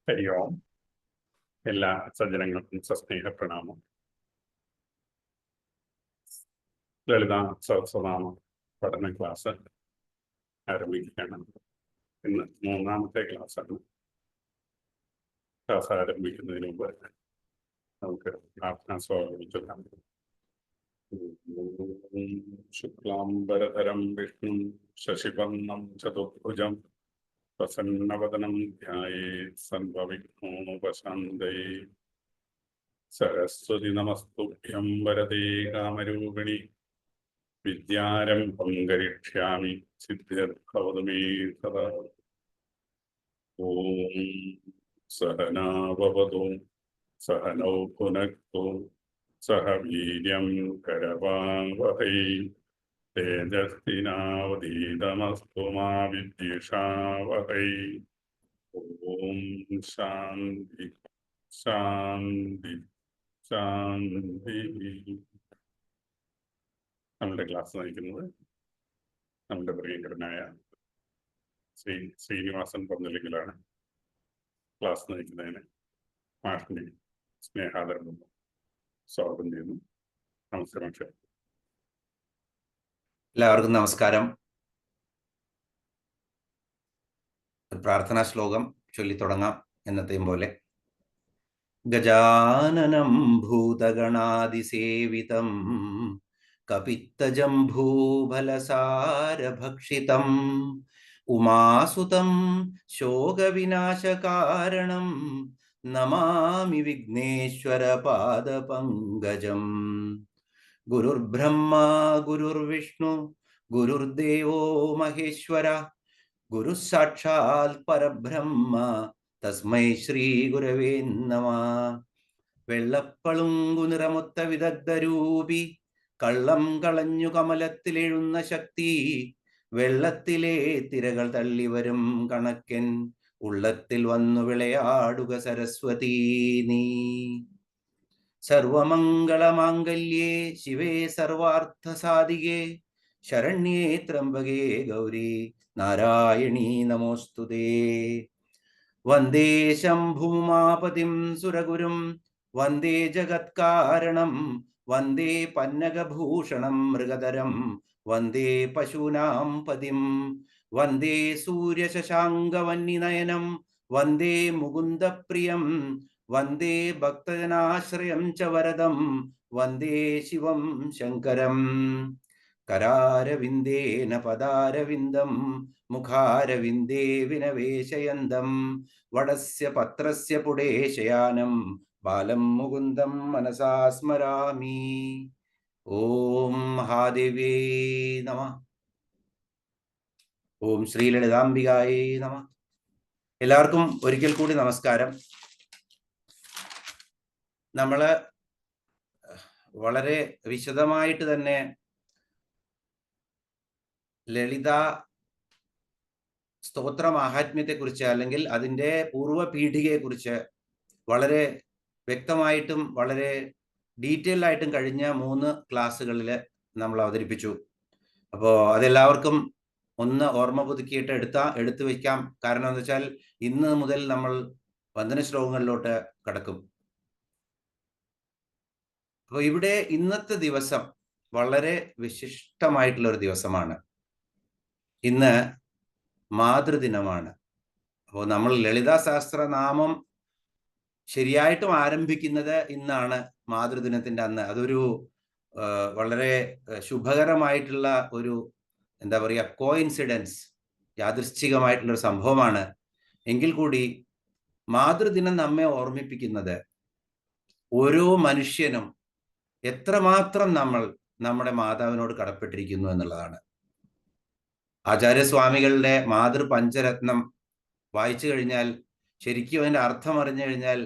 ഹരി ഓം. എല്ലാ സജ്ജനങ്ങൾക്കും സസ്നേഹ പ്രണാമം. ലളിതാ സഹസ്രനാമ പഠന ക്ലാസ് ആരംഭിക്കുകയാണ്. ഇന്ന് മൂന്നാമത്തെ ക്ലാസ്സാണ്. ക്ലാസ് ആരംഭിക്കുന്നതിന് മുമ്പ് നമുക്ക് പ്രാർത്ഥനാ സ്വാഗതം ചൊല്ലാം. ശുക്ലാംബരധരം വിഷ്ണു ശശിവർണം ചതുർഭുജം പ്രസന്നവദനം ധ്യായേത് സർവവിഘ്നോപശാന്തയേ. സരസ്വതി നമസ്തുഭ്യം വരദേ കാമരൂപിണി വിദ്യാരംഭം കരിഷ്യാമി സിദ്ധിർഭവതു മേ സദാ. ഓം സഹനാവവതു സഹനൗ ഭുനക്തു സഹ വീര്യം കരവാവഹൈ തേജസ്വിനാവധീതമസ്തു മാ വിദ്വിഷാവഹൈ. ഓം ശാന്തി ശാന്തി ശാന്തി. നമ്മുടെ ക്ലാസ് നയിക്കുന്നത് നമ്മുടെ പ്രിയങ്കരനായ ശ്രീനിവാസൻ പന്നിലിക്കലാണ്. ക്ലാസ് നയിക്കുന്നതിന് മാഷിനെ സ്നേഹാദരവും സ്വാഗതം ചെയ്യുന്നു. നമസ്കാരം. എല്ലാവർക്കും നമസ്കാരം. പ്രാർത്ഥനാ ശ്ലോകം ചൊല്ലിത്തുടങ്ങാം. എന്നത്തെയും പോലെ ഗജാനനം ഭൂതഗണാതിസേവിതം കപിത്തജംഭൂഫലസാരഭക്ഷിതം ഉമാസുതം ശോകവിനാശകാരണം നമാമി വിഘ്നേശ്വര പാദപങ്കജം. ഗുരുർബ്രഹ്മ ഗുരുർവിഷ്ണു ഗുരുർദേവോ മഹേശ്വര ഗുരു സാക്ഷാത് പരബ്രഹ്മ തസ്മൈ ശ്രീ ഗുരവേ നമഃ. വെള്ളപ്പളുങ്കു നിറമൊത്ത വിദഗ്ധരൂപി കള്ളം കളഞ്ഞു കമലത്തിലെഴുന്ന ശക്തി വെള്ളത്തിലെ തിരകൾ തള്ളിവരും കണക്കൻ ഉള്ളത്തിൽ വന്നു വിളയാടുക സരസ്വതീ നീ. സർവമംഗളമാംഗല്യേ ശിവേ സർവാർത്ഥസാധികേ ശരണ്യേ ത്രംബകേ ഗൗരി നാരായണീ നമോസ്തുതേ. വന്ദേ ശംഭുമാപതിം സുരഗുരും വന്ദേ ജഗത്കാരണം വന്ദേ പന്നഗഭൂഷണം മൃഗധരം വന്ദേ പശൂനാം പതിം വന്ദേ സൂര്യശശാങ്കവന്യനയനം വന്ദേ മുകുന്ദപ്രിയം വന്ദേ ഭക്തജനാശ്രയം ച വരദം വന്ദേ ശിവം ശങ്കരം. കരാരവിന്ദേന പദാരവിന്ദം മുഖാരവിന്ദേ വിനവേശയന്തം വടസ്യ പത്രസ്യ പുടേശയാനം ബാലം മുകുന്ദം മനസാ സ്മരാമി. ഓം മഹാദേവ്യേ നമഃ. ഓം ശ്രീ ലളിതാംബികായേ നമഃ. എല്ലാവർക്കും ഒരിക്കൽ കൂടി നമസ്കാരം. നമ്മള് വളരെ വിശദമായിട്ട് തന്നെ ലളിത സ്തോത്ര മാഹാത്മ്യത്തെക്കുറിച്ച് അല്ലെങ്കിൽ അതിൻ്റെ പൂർവ്വപീഠികയെക്കുറിച്ച് വളരെ വ്യക്തമായിട്ടും വളരെ ഡീറ്റെയിൽ ആയിട്ടും കഴിഞ്ഞ 3 ക്ലാസ്സുകളിൽ നമ്മൾ അവതരിപ്പിച്ചു. അപ്പോൾ അതെല്ലാവർക്കും ഒന്ന് ഓർമ്മ പുതുക്കിയിട്ട് എടുത്തു വയ്ക്കാം. കാരണം എന്താ വെച്ചാൽ ഇന്ന് മുതൽ നമ്മൾ വന്ദന ശ്ലോകങ്ങളിലോട്ട് കടക്കും. അപ്പോൾ ഇവിടെ ഇന്നത്തെ ദിവസം വളരെ വിശിഷ്ടമായിട്ടുള്ള ഒരു ദിവസമാണ്. ഇന്ന് മാതൃദിനമാണ്. അപ്പോൾ നമ്മൾ ലളിതാ സഹസ്രനാമം ശരിയായിട്ടും ആരംഭിക്കുന്നത് ഇന്നാണ്, മാതൃദിനത്തിൻ്റെ അന്ന്. അതൊരു വളരെ ശുഭകരമായിട്ടുള്ള ഒരു എന്താ പറയുക കോയിൻസിഡൻസ്, യാദൃശ്ചികമായിട്ടുള്ളൊരു സംഭവമാണ്. എങ്കിൽ കൂടി മാതൃദിനം നമ്മെ ഓർമ്മിപ്പിക്കുന്നത് ഓരോ മനുഷ്യനും എത്രമാത്രം നമ്മൾ നമ്മുടെ മാതാവിനോട് കടപ്പെട്ടിരിക്കുന്നു എന്നുള്ളതാണ്. ആചാര്യസ്വാമികളുടെ മാതൃപഞ്ചരത്നം വായിച്ചു കഴിഞ്ഞാൽ, ശരിക്കും അതിൻ്റെ അർത്ഥം അറിഞ്ഞു കഴിഞ്ഞാൽ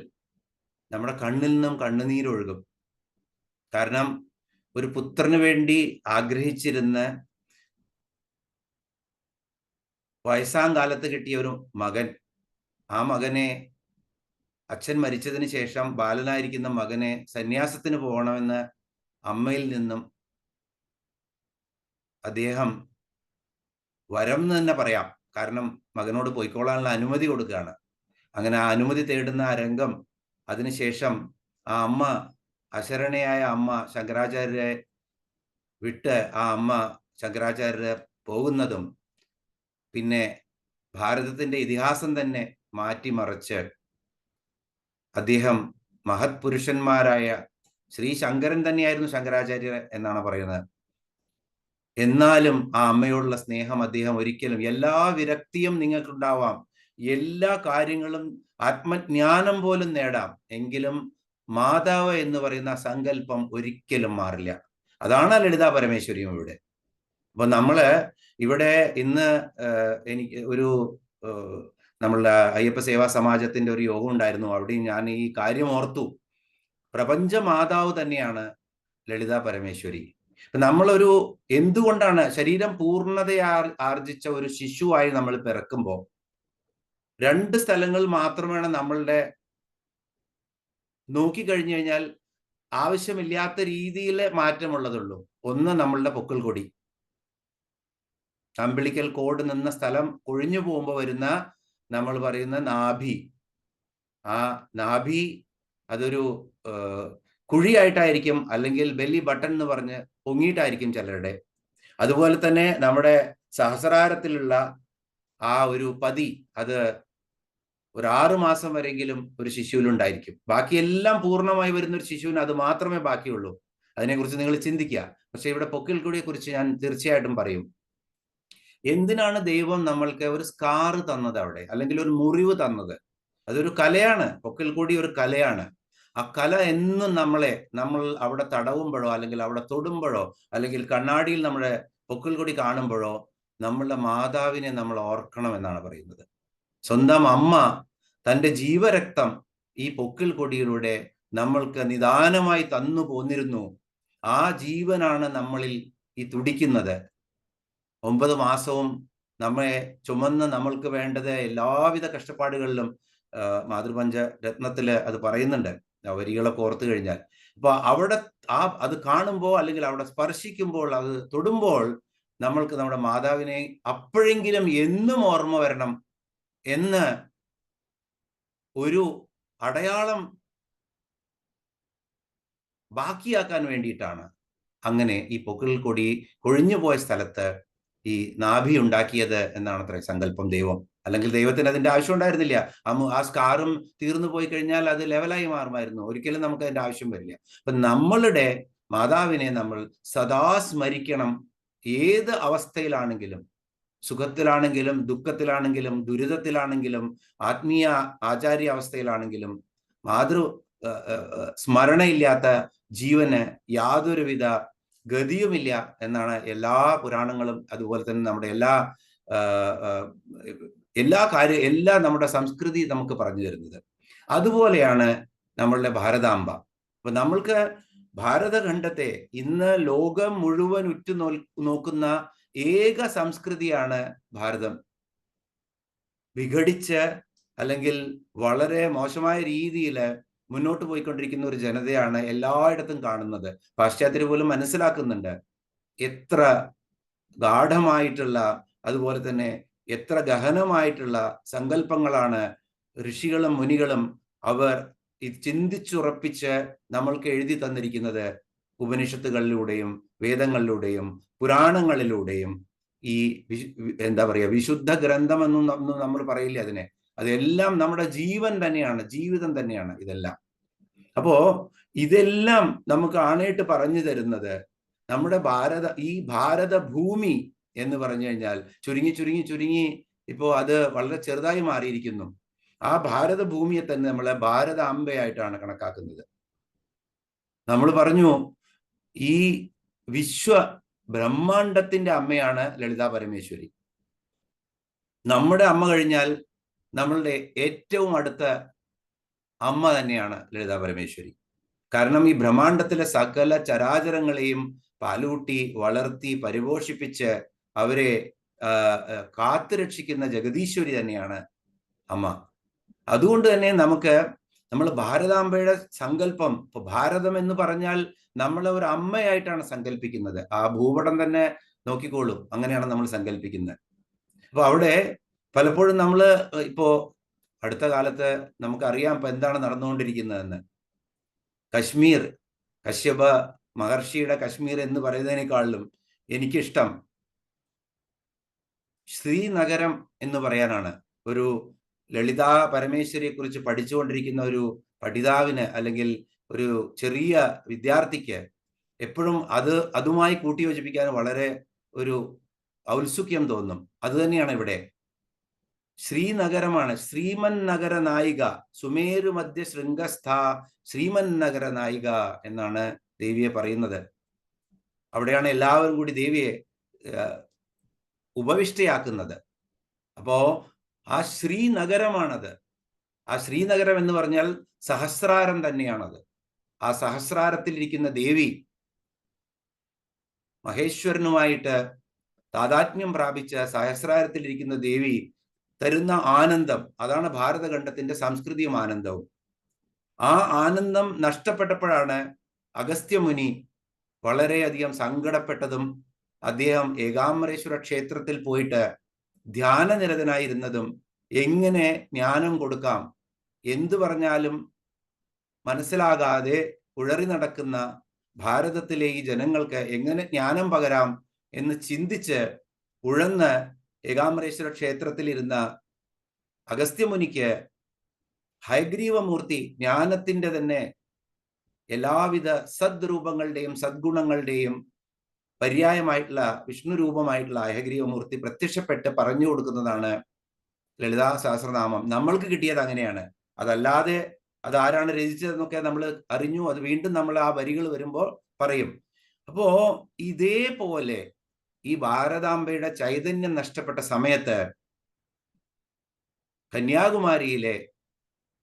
നമ്മുടെ കണ്ണിൽ നിന്നും കണ്ണുനീരൊഴുകും. കാരണം ഒരു പുത്രന് വേണ്ടി ആഗ്രഹിച്ചിരുന്ന വയസ്സാം കാലത്ത് കിട്ടിയ ഒരു മകൻ, ആ മകനെ അച്ഛൻ മരിച്ചതിന് ശേഷം ബാലനായിരിക്കുന്ന മകനെ സന്യാസത്തിന് പോകണമെന്ന് അമ്മയിൽ നിന്നും അദ്ദേഹം വരം എന്ന് തന്നെ പറയാം, കാരണം മകനോട് പോയിക്കോളാനുള്ള അനുമതി കൊടുക്കുകയാണ്. അങ്ങനെ ആ അനുമതി തേടുന്ന ആ രംഗം, അതിനുശേഷം ആ അമ്മ, അശരണയായ അമ്മ ശങ്കരാചാര്യരെ വിട്ട് ആ അമ്മ ശങ്കരാചാര്യരെ പോകുന്നതും, പിന്നെ ഭാരതത്തിന്റെ ഇതിഹാസം തന്നെ മാറ്റിമറിച്ച് അദ്ദേഹം മഹത് പുരുഷന്മാരായ ശ്രീ ശങ്കരൻ തന്നെയായിരുന്നു ശങ്കരാചാര്യർ എന്നാണ് പറയുന്നത്. എന്നാലും ആ അമ്മയോടുള്ള സ്നേഹം അദ്ദേഹം ഒരിക്കലും, എല്ലാ വിരക്തിയും നിങ്ങൾക്കുണ്ടാവാം, എല്ലാ കാര്യങ്ങളും ആത്മജ്ഞാനം പോലും നേടാം, എങ്കിലും മാതാവ് എന്ന് പറയുന്ന സങ്കല്പം ഒരിക്കലും മാറില്ല. അതാണ് ലളിതാ പരമേശ്വരിയും ഇവിടെ. അപ്പൊ നമ്മള് ഇവിടെ ഇന്ന് എനിക്ക് ഒരു നമ്മളുടെ അയ്യപ്പ സേവാ സമാജത്തിന്റെ ഒരു യോഗം ഉണ്ടായിരുന്നു. അവിടെയും ഞാൻ ഈ കാര്യം ഓർത്തു. പ്രപഞ്ച മാതാവ് തന്നെയാണ് ലളിതാ പരമേശ്വരി. നമ്മളൊരു, എന്തുകൊണ്ടാണ് ശരീരം ആർജിച്ച ഒരു ശിശുവായി നമ്മൾ പിറക്കുമ്പോൾ 2 സ്ഥലങ്ങൾ മാത്രമാണ് നമ്മളുടെ നോക്കിക്കഴിഞ്ഞു കഴിഞ്ഞാൽ ആവശ്യമില്ലാത്ത രീതിയിൽ മാറ്റമുള്ളതുള്ളൂ. ഒന്ന് നമ്മളുടെ പൊക്കിൾ കൊടി, അംബിളിക്കൽ കോഡ് നിന്ന സ്ഥലം ഒഴിഞ്ഞു പോകുമ്പോൾ വരുന്ന നമ്മൾ പറയുന്ന നാഭി. ആ നാഭി അതൊരു കുഴിയായിട്ടായിരിക്കും, അല്ലെങ്കിൽ ബെല്ലി ബട്ടൺ എന്ന് പറഞ്ഞ് പൊങ്ങിയിട്ടായിരിക്കും ചിലരുടെ. അതുപോലെ തന്നെ നമ്മുടെ സഹസ്രാരത്തിലുള്ള ആ ഒരു പതി, അത് ഒരു 6 മാസം വരെങ്കിലും ഒരു ശിശുവിലുണ്ടായിരിക്കും. ബാക്കിയെല്ലാം പൂർണ്ണമായി വരുന്ന ഒരു ശിശുവിന് അത് മാത്രമേ ബാക്കിയുള്ളൂ. അതിനെക്കുറിച്ച് നിങ്ങൾ ചിന്തിക്കുക. പക്ഷെ ഇവിടെ പൊക്കിൾ കൊടിയെ കുറിച്ച് ഞാൻ തീർച്ചയായിട്ടും പറയും. എന്തിനാണ് ദൈവം നമ്മൾക്ക് ഒരു സ്കാർ തന്നത് അവിടെ, അല്ലെങ്കിൽ ഒരു മുറിവ് തന്നത്? അതൊരു കലയാണ്. പൊക്കിൾ കൊടി ഒരു കലയാണ്. ആ കല എന്നും നമ്മൾ അവിടെ തടവുമ്പോഴോ, അല്ലെങ്കിൽ അവിടെ തൊടുമ്പോഴോ, അല്ലെങ്കിൽ കണ്ണാടിയിൽ നമ്മുടെ പൊക്കിൾ കൊടി കാണുമ്പോഴോ നമ്മളുടെ മാതാവിനെ നമ്മൾ ഓർക്കണം എന്നാണ് പറയുന്നത്. സ്വന്തം അമ്മ തൻ്റെ ജീവരക്തം ഈ പൊക്കിൾ കൊടിയിലൂടെ നമ്മൾക്ക് നിദാനമായി തന്നു പോന്നിരുന്നു. ആ ജീവനാണ് നമ്മളിൽ ഈ തുടിക്കുന്നത്. 9 മാസവും നമ്മെ ചുമന്ന് നമ്മൾക്ക് വേണ്ടത് എല്ലാവിധ കഷ്ടപ്പാടുകളിലും മാതൃപഞ്ച രത്നത്തില് അത് പറയുന്നുണ്ട്, വരികളൊക്കെ ഓർത്തു കഴിഞ്ഞാൽ. അപ്പൊ അവിടെ അത് കാണുമ്പോൾ, അല്ലെങ്കിൽ അവിടെ സ്പർശിക്കുമ്പോൾ, അത് തൊടുമ്പോൾ നമ്മൾക്ക് നമ്മുടെ മാതാവിനെ അപ്പോഴെങ്കിലും എന്നും ഓർമ്മ വരണം എന്ന് ഒരു അടയാളം ബാക്കിയാക്കാൻ വേണ്ടിയിട്ടാണ് അങ്ങനെ ഈ പൊക്കിൾ കൊടി കൊഴിഞ്ഞുപോയ സ്ഥലത്ത് ഈ നാഭി ഉണ്ടാക്കിയത് എന്നാണ് അത്ര സങ്കല്പം ദൈവം. അല്ലെങ്കിൽ ദൈവത്തിന് അതിന്റെ ആവശ്യം ഉണ്ടായിരുന്നില്ല. ആ സ്കാറും തീർന്നു പോയി കഴിഞ്ഞാൽ അത് ലെവലായി മാറുമായിരുന്നു. ഒരിക്കലും നമുക്ക് അതിന്റെ ആവശ്യം വരില്ല. അപ്പൊ നമ്മളുടെ മാതാവിനെ നമ്മൾ സദാ സ്മരിക്കണം. ഏത് അവസ്ഥയിലാണെങ്കിലും, സുഖത്തിലാണെങ്കിലും, ദുഃഖത്തിലാണെങ്കിലും, ദുരിതത്തിലാണെങ്കിലും, ആത്മീയ ആചാര്യ അവസ്ഥയിലാണെങ്കിലും, മാതൃ സ്മരണയില്ലാത്ത ജീവന് യാതൊരുവിധ ഗതിയുമില്ല എന്നാണ് എല്ലാ പുരാണങ്ങളും, അതുപോലെ തന്നെ നമ്മുടെ എല്ലാ നമ്മുടെ സംസ്കൃതി നമുക്ക് പറഞ്ഞു തരുന്നത്. അതുപോലെയാണ് നമ്മളുടെ ഭാരതാംബ. അപ്പൊ നമ്മൾക്ക് ഭാരതഖണ്ഡത്തെ ഇന്ന് ലോകം മുഴുവൻ നോക്കുന്ന ഏക സംസ്കൃതിയാണ് ഭാരതം. വിഘടിച്ച്, അല്ലെങ്കിൽ വളരെ മോശമായ രീതിയിൽ മുന്നോട്ട് പോയിക്കൊണ്ടിരിക്കുന്ന ഒരു ജനതയാണ് എല്ലായിടത്തും കാണുന്നത്. പാശ്ചാത്യർ പോലും മനസ്സിലാക്കുന്നുണ്ട് എത്ര ഗാഠമായിട്ടുള്ള, അതുപോലെ തന്നെ എത്ര ഗഹനമായിട്ടുള്ള സങ്കല്പങ്ങളാണ് ഋഷികളും മുനികളും അവർ ചിന്തിച്ചുറപ്പിച്ച് നമ്മൾക്ക് എഴുതി തന്നിരിക്കുന്നത്. ഉപനിഷത്തുകളിലൂടെയും വേദങ്ങളിലൂടെയും പുരാണങ്ങളിലൂടെയും ഈ എന്താ പറയുക, വിശുദ്ധ ഗ്രന്ഥം എന്നും നമ്മൾ പറയില്ല അതിനെ. അതെല്ലാം നമ്മുടെ ജീവൻ തന്നെയാണ്, ജീവിതം തന്നെയാണ് ഇതെല്ലാം. അപ്പോ ഇതെല്ലാം നമുക്ക് ആണേട്ട് പറഞ്ഞു തരുന്നത് നമ്മുടെ ഈ ഭാരത ഭൂമി എന്ന് പറഞ്ഞു കഴിഞ്ഞാൽ ചുരുങ്ങി ഇപ്പോ അത് വളരെ ചെറുതായി മാറിയിരിക്കുന്നു. ആ ഭാരത ഭൂമിയെ തന്നെ നമ്മളെ ഭാരത അംബയായിട്ടാണ് കണക്കാക്കുന്നത്. നമ്മൾ പറഞ്ഞു ഈ വിശ്വ ബ്രഹ്മാണ്ടത്തിന്റെ അമ്മയാണ് ലളിതാ പരമേശ്വരി. നമ്മുടെ അമ്മ കഴിഞ്ഞാൽ നമ്മളുടെ ഏറ്റവും അടുത്ത അമ്മ തന്നെയാണ് ലളിതാ പരമേശ്വരി. കാരണം ഈ ബ്രഹ്മാണ്ടത്തിലെ സകല ചരാചരങ്ങളെയും പാലൂട്ടി വളർത്തി പരിപോഷിപ്പിച്ച് അവരെ കാത്തുരക്ഷിക്കുന്ന ജഗദീശ്വരി തന്നെയാണ് അമ്മ. അതുകൊണ്ട് തന്നെ നമ്മൾ ഭാരതാംബയുടെ സങ്കല്പം, ഇപ്പൊ ഭാരതം എന്ന് പറഞ്ഞാൽ നമ്മളെ ഒരു അമ്മയായിട്ടാണ് സങ്കല്പിക്കുന്നത്. ആ ഭൂപടം തന്നെ നോക്കിക്കോളൂ, അങ്ങനെയാണ് നമ്മൾ സങ്കല്പിക്കുന്നത്. അപ്പൊ അവിടെ പലപ്പോഴും ഇപ്പോ അടുത്ത കാലത്ത് നമുക്കറിയാം ഇപ്പൊ എന്താണ് നടന്നുകൊണ്ടിരിക്കുന്നതെന്ന്. കശ്മീർ, കശ്യപ മഹർഷിയുടെ കശ്മീർ എന്ന് പറയുന്നതിനേക്കാളിലും എനിക്കിഷ്ടം ശ്രീനഗരം എന്ന് പറയാനാണ്. ഒരു ലളിതാ പരമേശ്വരിയെ കുറിച്ച് പഠിച്ചുകൊണ്ടിരിക്കുന്ന ഒരു പഠിതാവിന് അല്ലെങ്കിൽ ഒരു ചെറിയ വിദ്യാർത്ഥിക്ക് എപ്പോഴും അതുമായി കൂട്ടിയോജിപ്പിക്കാൻ വളരെ ഒരു ഔത്സുക്യം തോന്നും. അത് തന്നെയാണ് ഇവിടെ. ശ്രീനഗരമാണ്. ശ്രീമൻ നഗര നായിക, സുമേരു മധ്യ ശൃംഗസ്ഥ ശ്രീമൻ നഗര നായിക എന്നാണ് ദേവിയെ പറയുന്നത്. അവിടെയാണ് എല്ലാവരും കൂടി ദേവിയെ ഉപവിഷ്ടയാക്കുന്നത്. അപ്പോ ആ ശ്രീനഗരമാണത്. ആ ശ്രീനഗരം എന്ന് പറഞ്ഞാൽ സഹസ്രാരം തന്നെയാണത്. ആ സഹസ്രാരത്തിലിരിക്കുന്ന ദേവി മഹേശ്വരനുമായിട്ട് താദാത്മ്യം പ്രാപിച്ച സഹസ്രാരത്തിലിരിക്കുന്ന ദേവി തരുന്ന ആനന്ദം, അതാണ് ഭാരതഖണ്ഡത്തിന്റെ സംസ്കൃതിയും ആനന്ദവും. ആ ആനന്ദം നഷ്ടപ്പെട്ടപ്പോഴാണ് അഗസ്ത്യമുനി വളരെയധികം സങ്കടപ്പെട്ടതും അദ്ദേഹം ഏകാംബരേശ്വര ക്ഷേത്രത്തിൽ പോയിട്ട് ധ്യാനനിരതനായിരുന്നതും. എങ്ങനെ ജ്ഞാനം കൊടുക്കാം, എന്തു പറഞ്ഞാലും മനസ്സിലാകാതെ ഉഴറി നടക്കുന്ന ഭാരതത്തിലെ ഈ ജനങ്ങൾക്ക് എങ്ങനെ ജ്ഞാനം പകരാം എന്ന് ചിന്തിച്ച് ഉഴന്ന് ഏകാംബരേശ്വര ക്ഷേത്രത്തിലിരുന്ന അഗസ്ത്യമുനിക്ക് ഹയഗ്രീവമൂർത്തി, ജ്ഞാനത്തിന്റെ തന്നെ എല്ലാവിധ സദ്രൂപങ്ങളുടെയും സദ്ഗുണങ്ങളുടെയും പര്യായമായിട്ടുള്ള വിഷ്ണു രൂപമായിട്ടുള്ള ഹയഗ്രീവമൂർത്തി പ്രത്യക്ഷപ്പെട്ട് പറഞ്ഞു കൊടുക്കുന്നതാണ് ലളിതാ സഹസ്രനാമം. നമ്മൾക്ക് കിട്ടിയത് അങ്ങനെയാണ്. അതല്ലാതെ അതാരാണ് രചിച്ചതെന്നൊക്കെ നമ്മൾ അറിഞ്ഞു. അത് വീണ്ടും നമ്മൾ ആ വരികൾ വരുമ്പോൾ പറയും. അപ്പോ ഇതേപോലെ ഈ ഭാരതാംബയുടെ ചൈതന്യം നഷ്ടപ്പെട്ട സമയത്ത് കന്യാകുമാരിയിലെ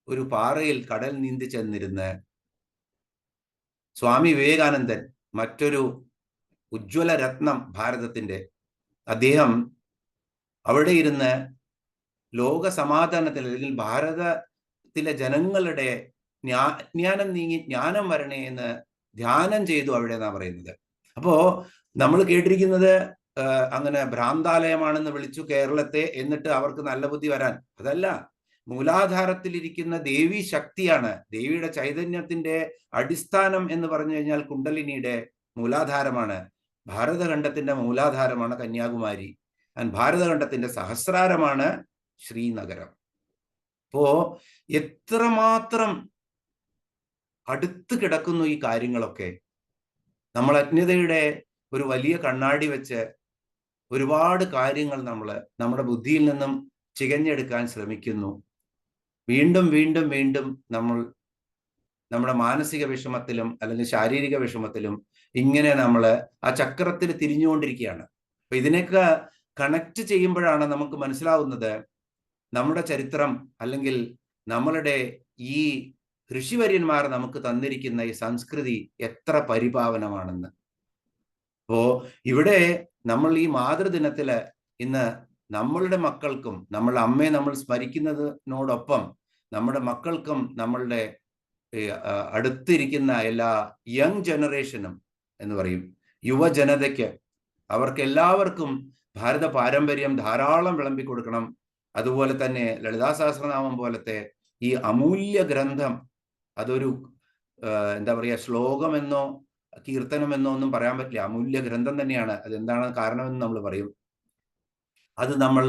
ഒരു പാറയിൽ കടൽ നീന്തി ചെന്നിരുന്ന് സ്വാമി വിവേകാനന്ദൻ, മറ്റൊരു ഉജ്ജ്വല രത്നം ഭാരതത്തിന്റെ, അദ്ദേഹം അവിടെ ഇരുന്ന് ലോക സമാധാനത്തിൽ അല്ലെങ്കിൽ ഭാരതത്തിലെ ജനങ്ങളുടെ ജ്ഞാനം നീങ്ങി ജ്ഞാനം വരണേ എന്ന് ധ്യാനം ചെയ്തു അവിടെ എന്നാ പറയുന്നത്. അപ്പോ നമ്മൾ കേട്ടിരിക്കുന്നത് അങ്ങനെ ഭ്രാന്താലയമാണെന്ന് വിളിച്ചു കേരളത്തെ, എന്നിട്ട് അവർക്ക് നല്ല ബുദ്ധി വരാൻ. അതല്ല, മൂലാധാരത്തിലിരിക്കുന്ന ദേവി ശക്തിയാണ്. ദേവിയുടെ ചൈതന്യത്തിന്റെ അടിസ്ഥാനം എന്ന് പറഞ്ഞു കഴിഞ്ഞാൽ കുണ്ടലിനിയുടെ മൂലാധാരമാണ്. ഭാരതഖണ്ഡത്തിന്റെ മൂലാധാരമാണ് കന്യാകുമാരി. ഭാരതഖണ്ഡത്തിന്റെ സഹസ്രാരമാണ് ശ്രീനഗരം. അപ്പോ എത്രമാത്രം അടുത്ത് കിടക്കുന്നു ഈ കാര്യങ്ങളൊക്കെ. നമ്മൾ അജ്ഞതയുടെ ഒരു വലിയ കണ്ണാടി വെച്ച് ഒരുപാട് കാര്യങ്ങൾ നമ്മുടെ ബുദ്ധിയിൽ നിന്നും ചികഞ്ഞെടുക്കാൻ ശ്രമിക്കുന്നു. വീണ്ടും വീണ്ടും വീണ്ടും നമ്മൾ നമ്മുടെ മാനസിക വിഷമത്തിലും അല്ലെങ്കിൽ ശാരീരിക വിഷമത്തിലും ഇങ്ങനെ നമ്മൾ ആ ചക്രത്തിൽ തിരിഞ്ഞുകൊണ്ടിരിക്കുകയാണ്. അപ്പൊ ഇതിനൊക്കെ കണക്ട് ചെയ്യുമ്പോഴാണ് നമുക്ക് മനസ്സിലാവുന്നത് നമ്മുടെ ചരിത്രം അല്ലെങ്കിൽ നമ്മളുടെ ഈ ഋഷിവര്യന്മാർ നമുക്ക് തന്നിരിക്കുന്ന ഈ സംസ്കൃതി എത്ര പരിപാവനമാണെന്ന്. അപ്പോ ഇവിടെ നമ്മൾ ഈ മാതൃദിനത്തില് ഇന്ന് നമ്മളുടെ മക്കൾക്കും, നമ്മളുടെ അമ്മയെ നമ്മൾ സ്മരിക്കുന്നതിനോടൊപ്പം നമ്മുടെ മക്കൾക്കും നമ്മളുടെ അടുത്തിരിക്കുന്ന എല്ലാ യങ് ജനറേഷനും എന്ന് പറയും, യുവജനതയ്ക്ക്, അവർക്ക് എല്ലാവർക്കും ഭാരത പാരമ്പര്യം ധാരാളം വിളമ്പിക്കൊടുക്കണം. അതുപോലെ തന്നെ ലളിതാ സഹസ്രനാമം പോലത്തെ ഈ അമൂല്യ ഗ്രന്ഥം, അതൊരു എന്താ പറയുക, ശ്ലോകമെന്നോ കീർത്തനമെന്നോ ഒന്നും പറയാൻ പറ്റില്ല. അമൂല്യ ഗ്രന്ഥം തന്നെയാണ്. അതെന്താണ് കാരണമെന്ന് നമ്മൾ പറയും. അത് നമ്മൾ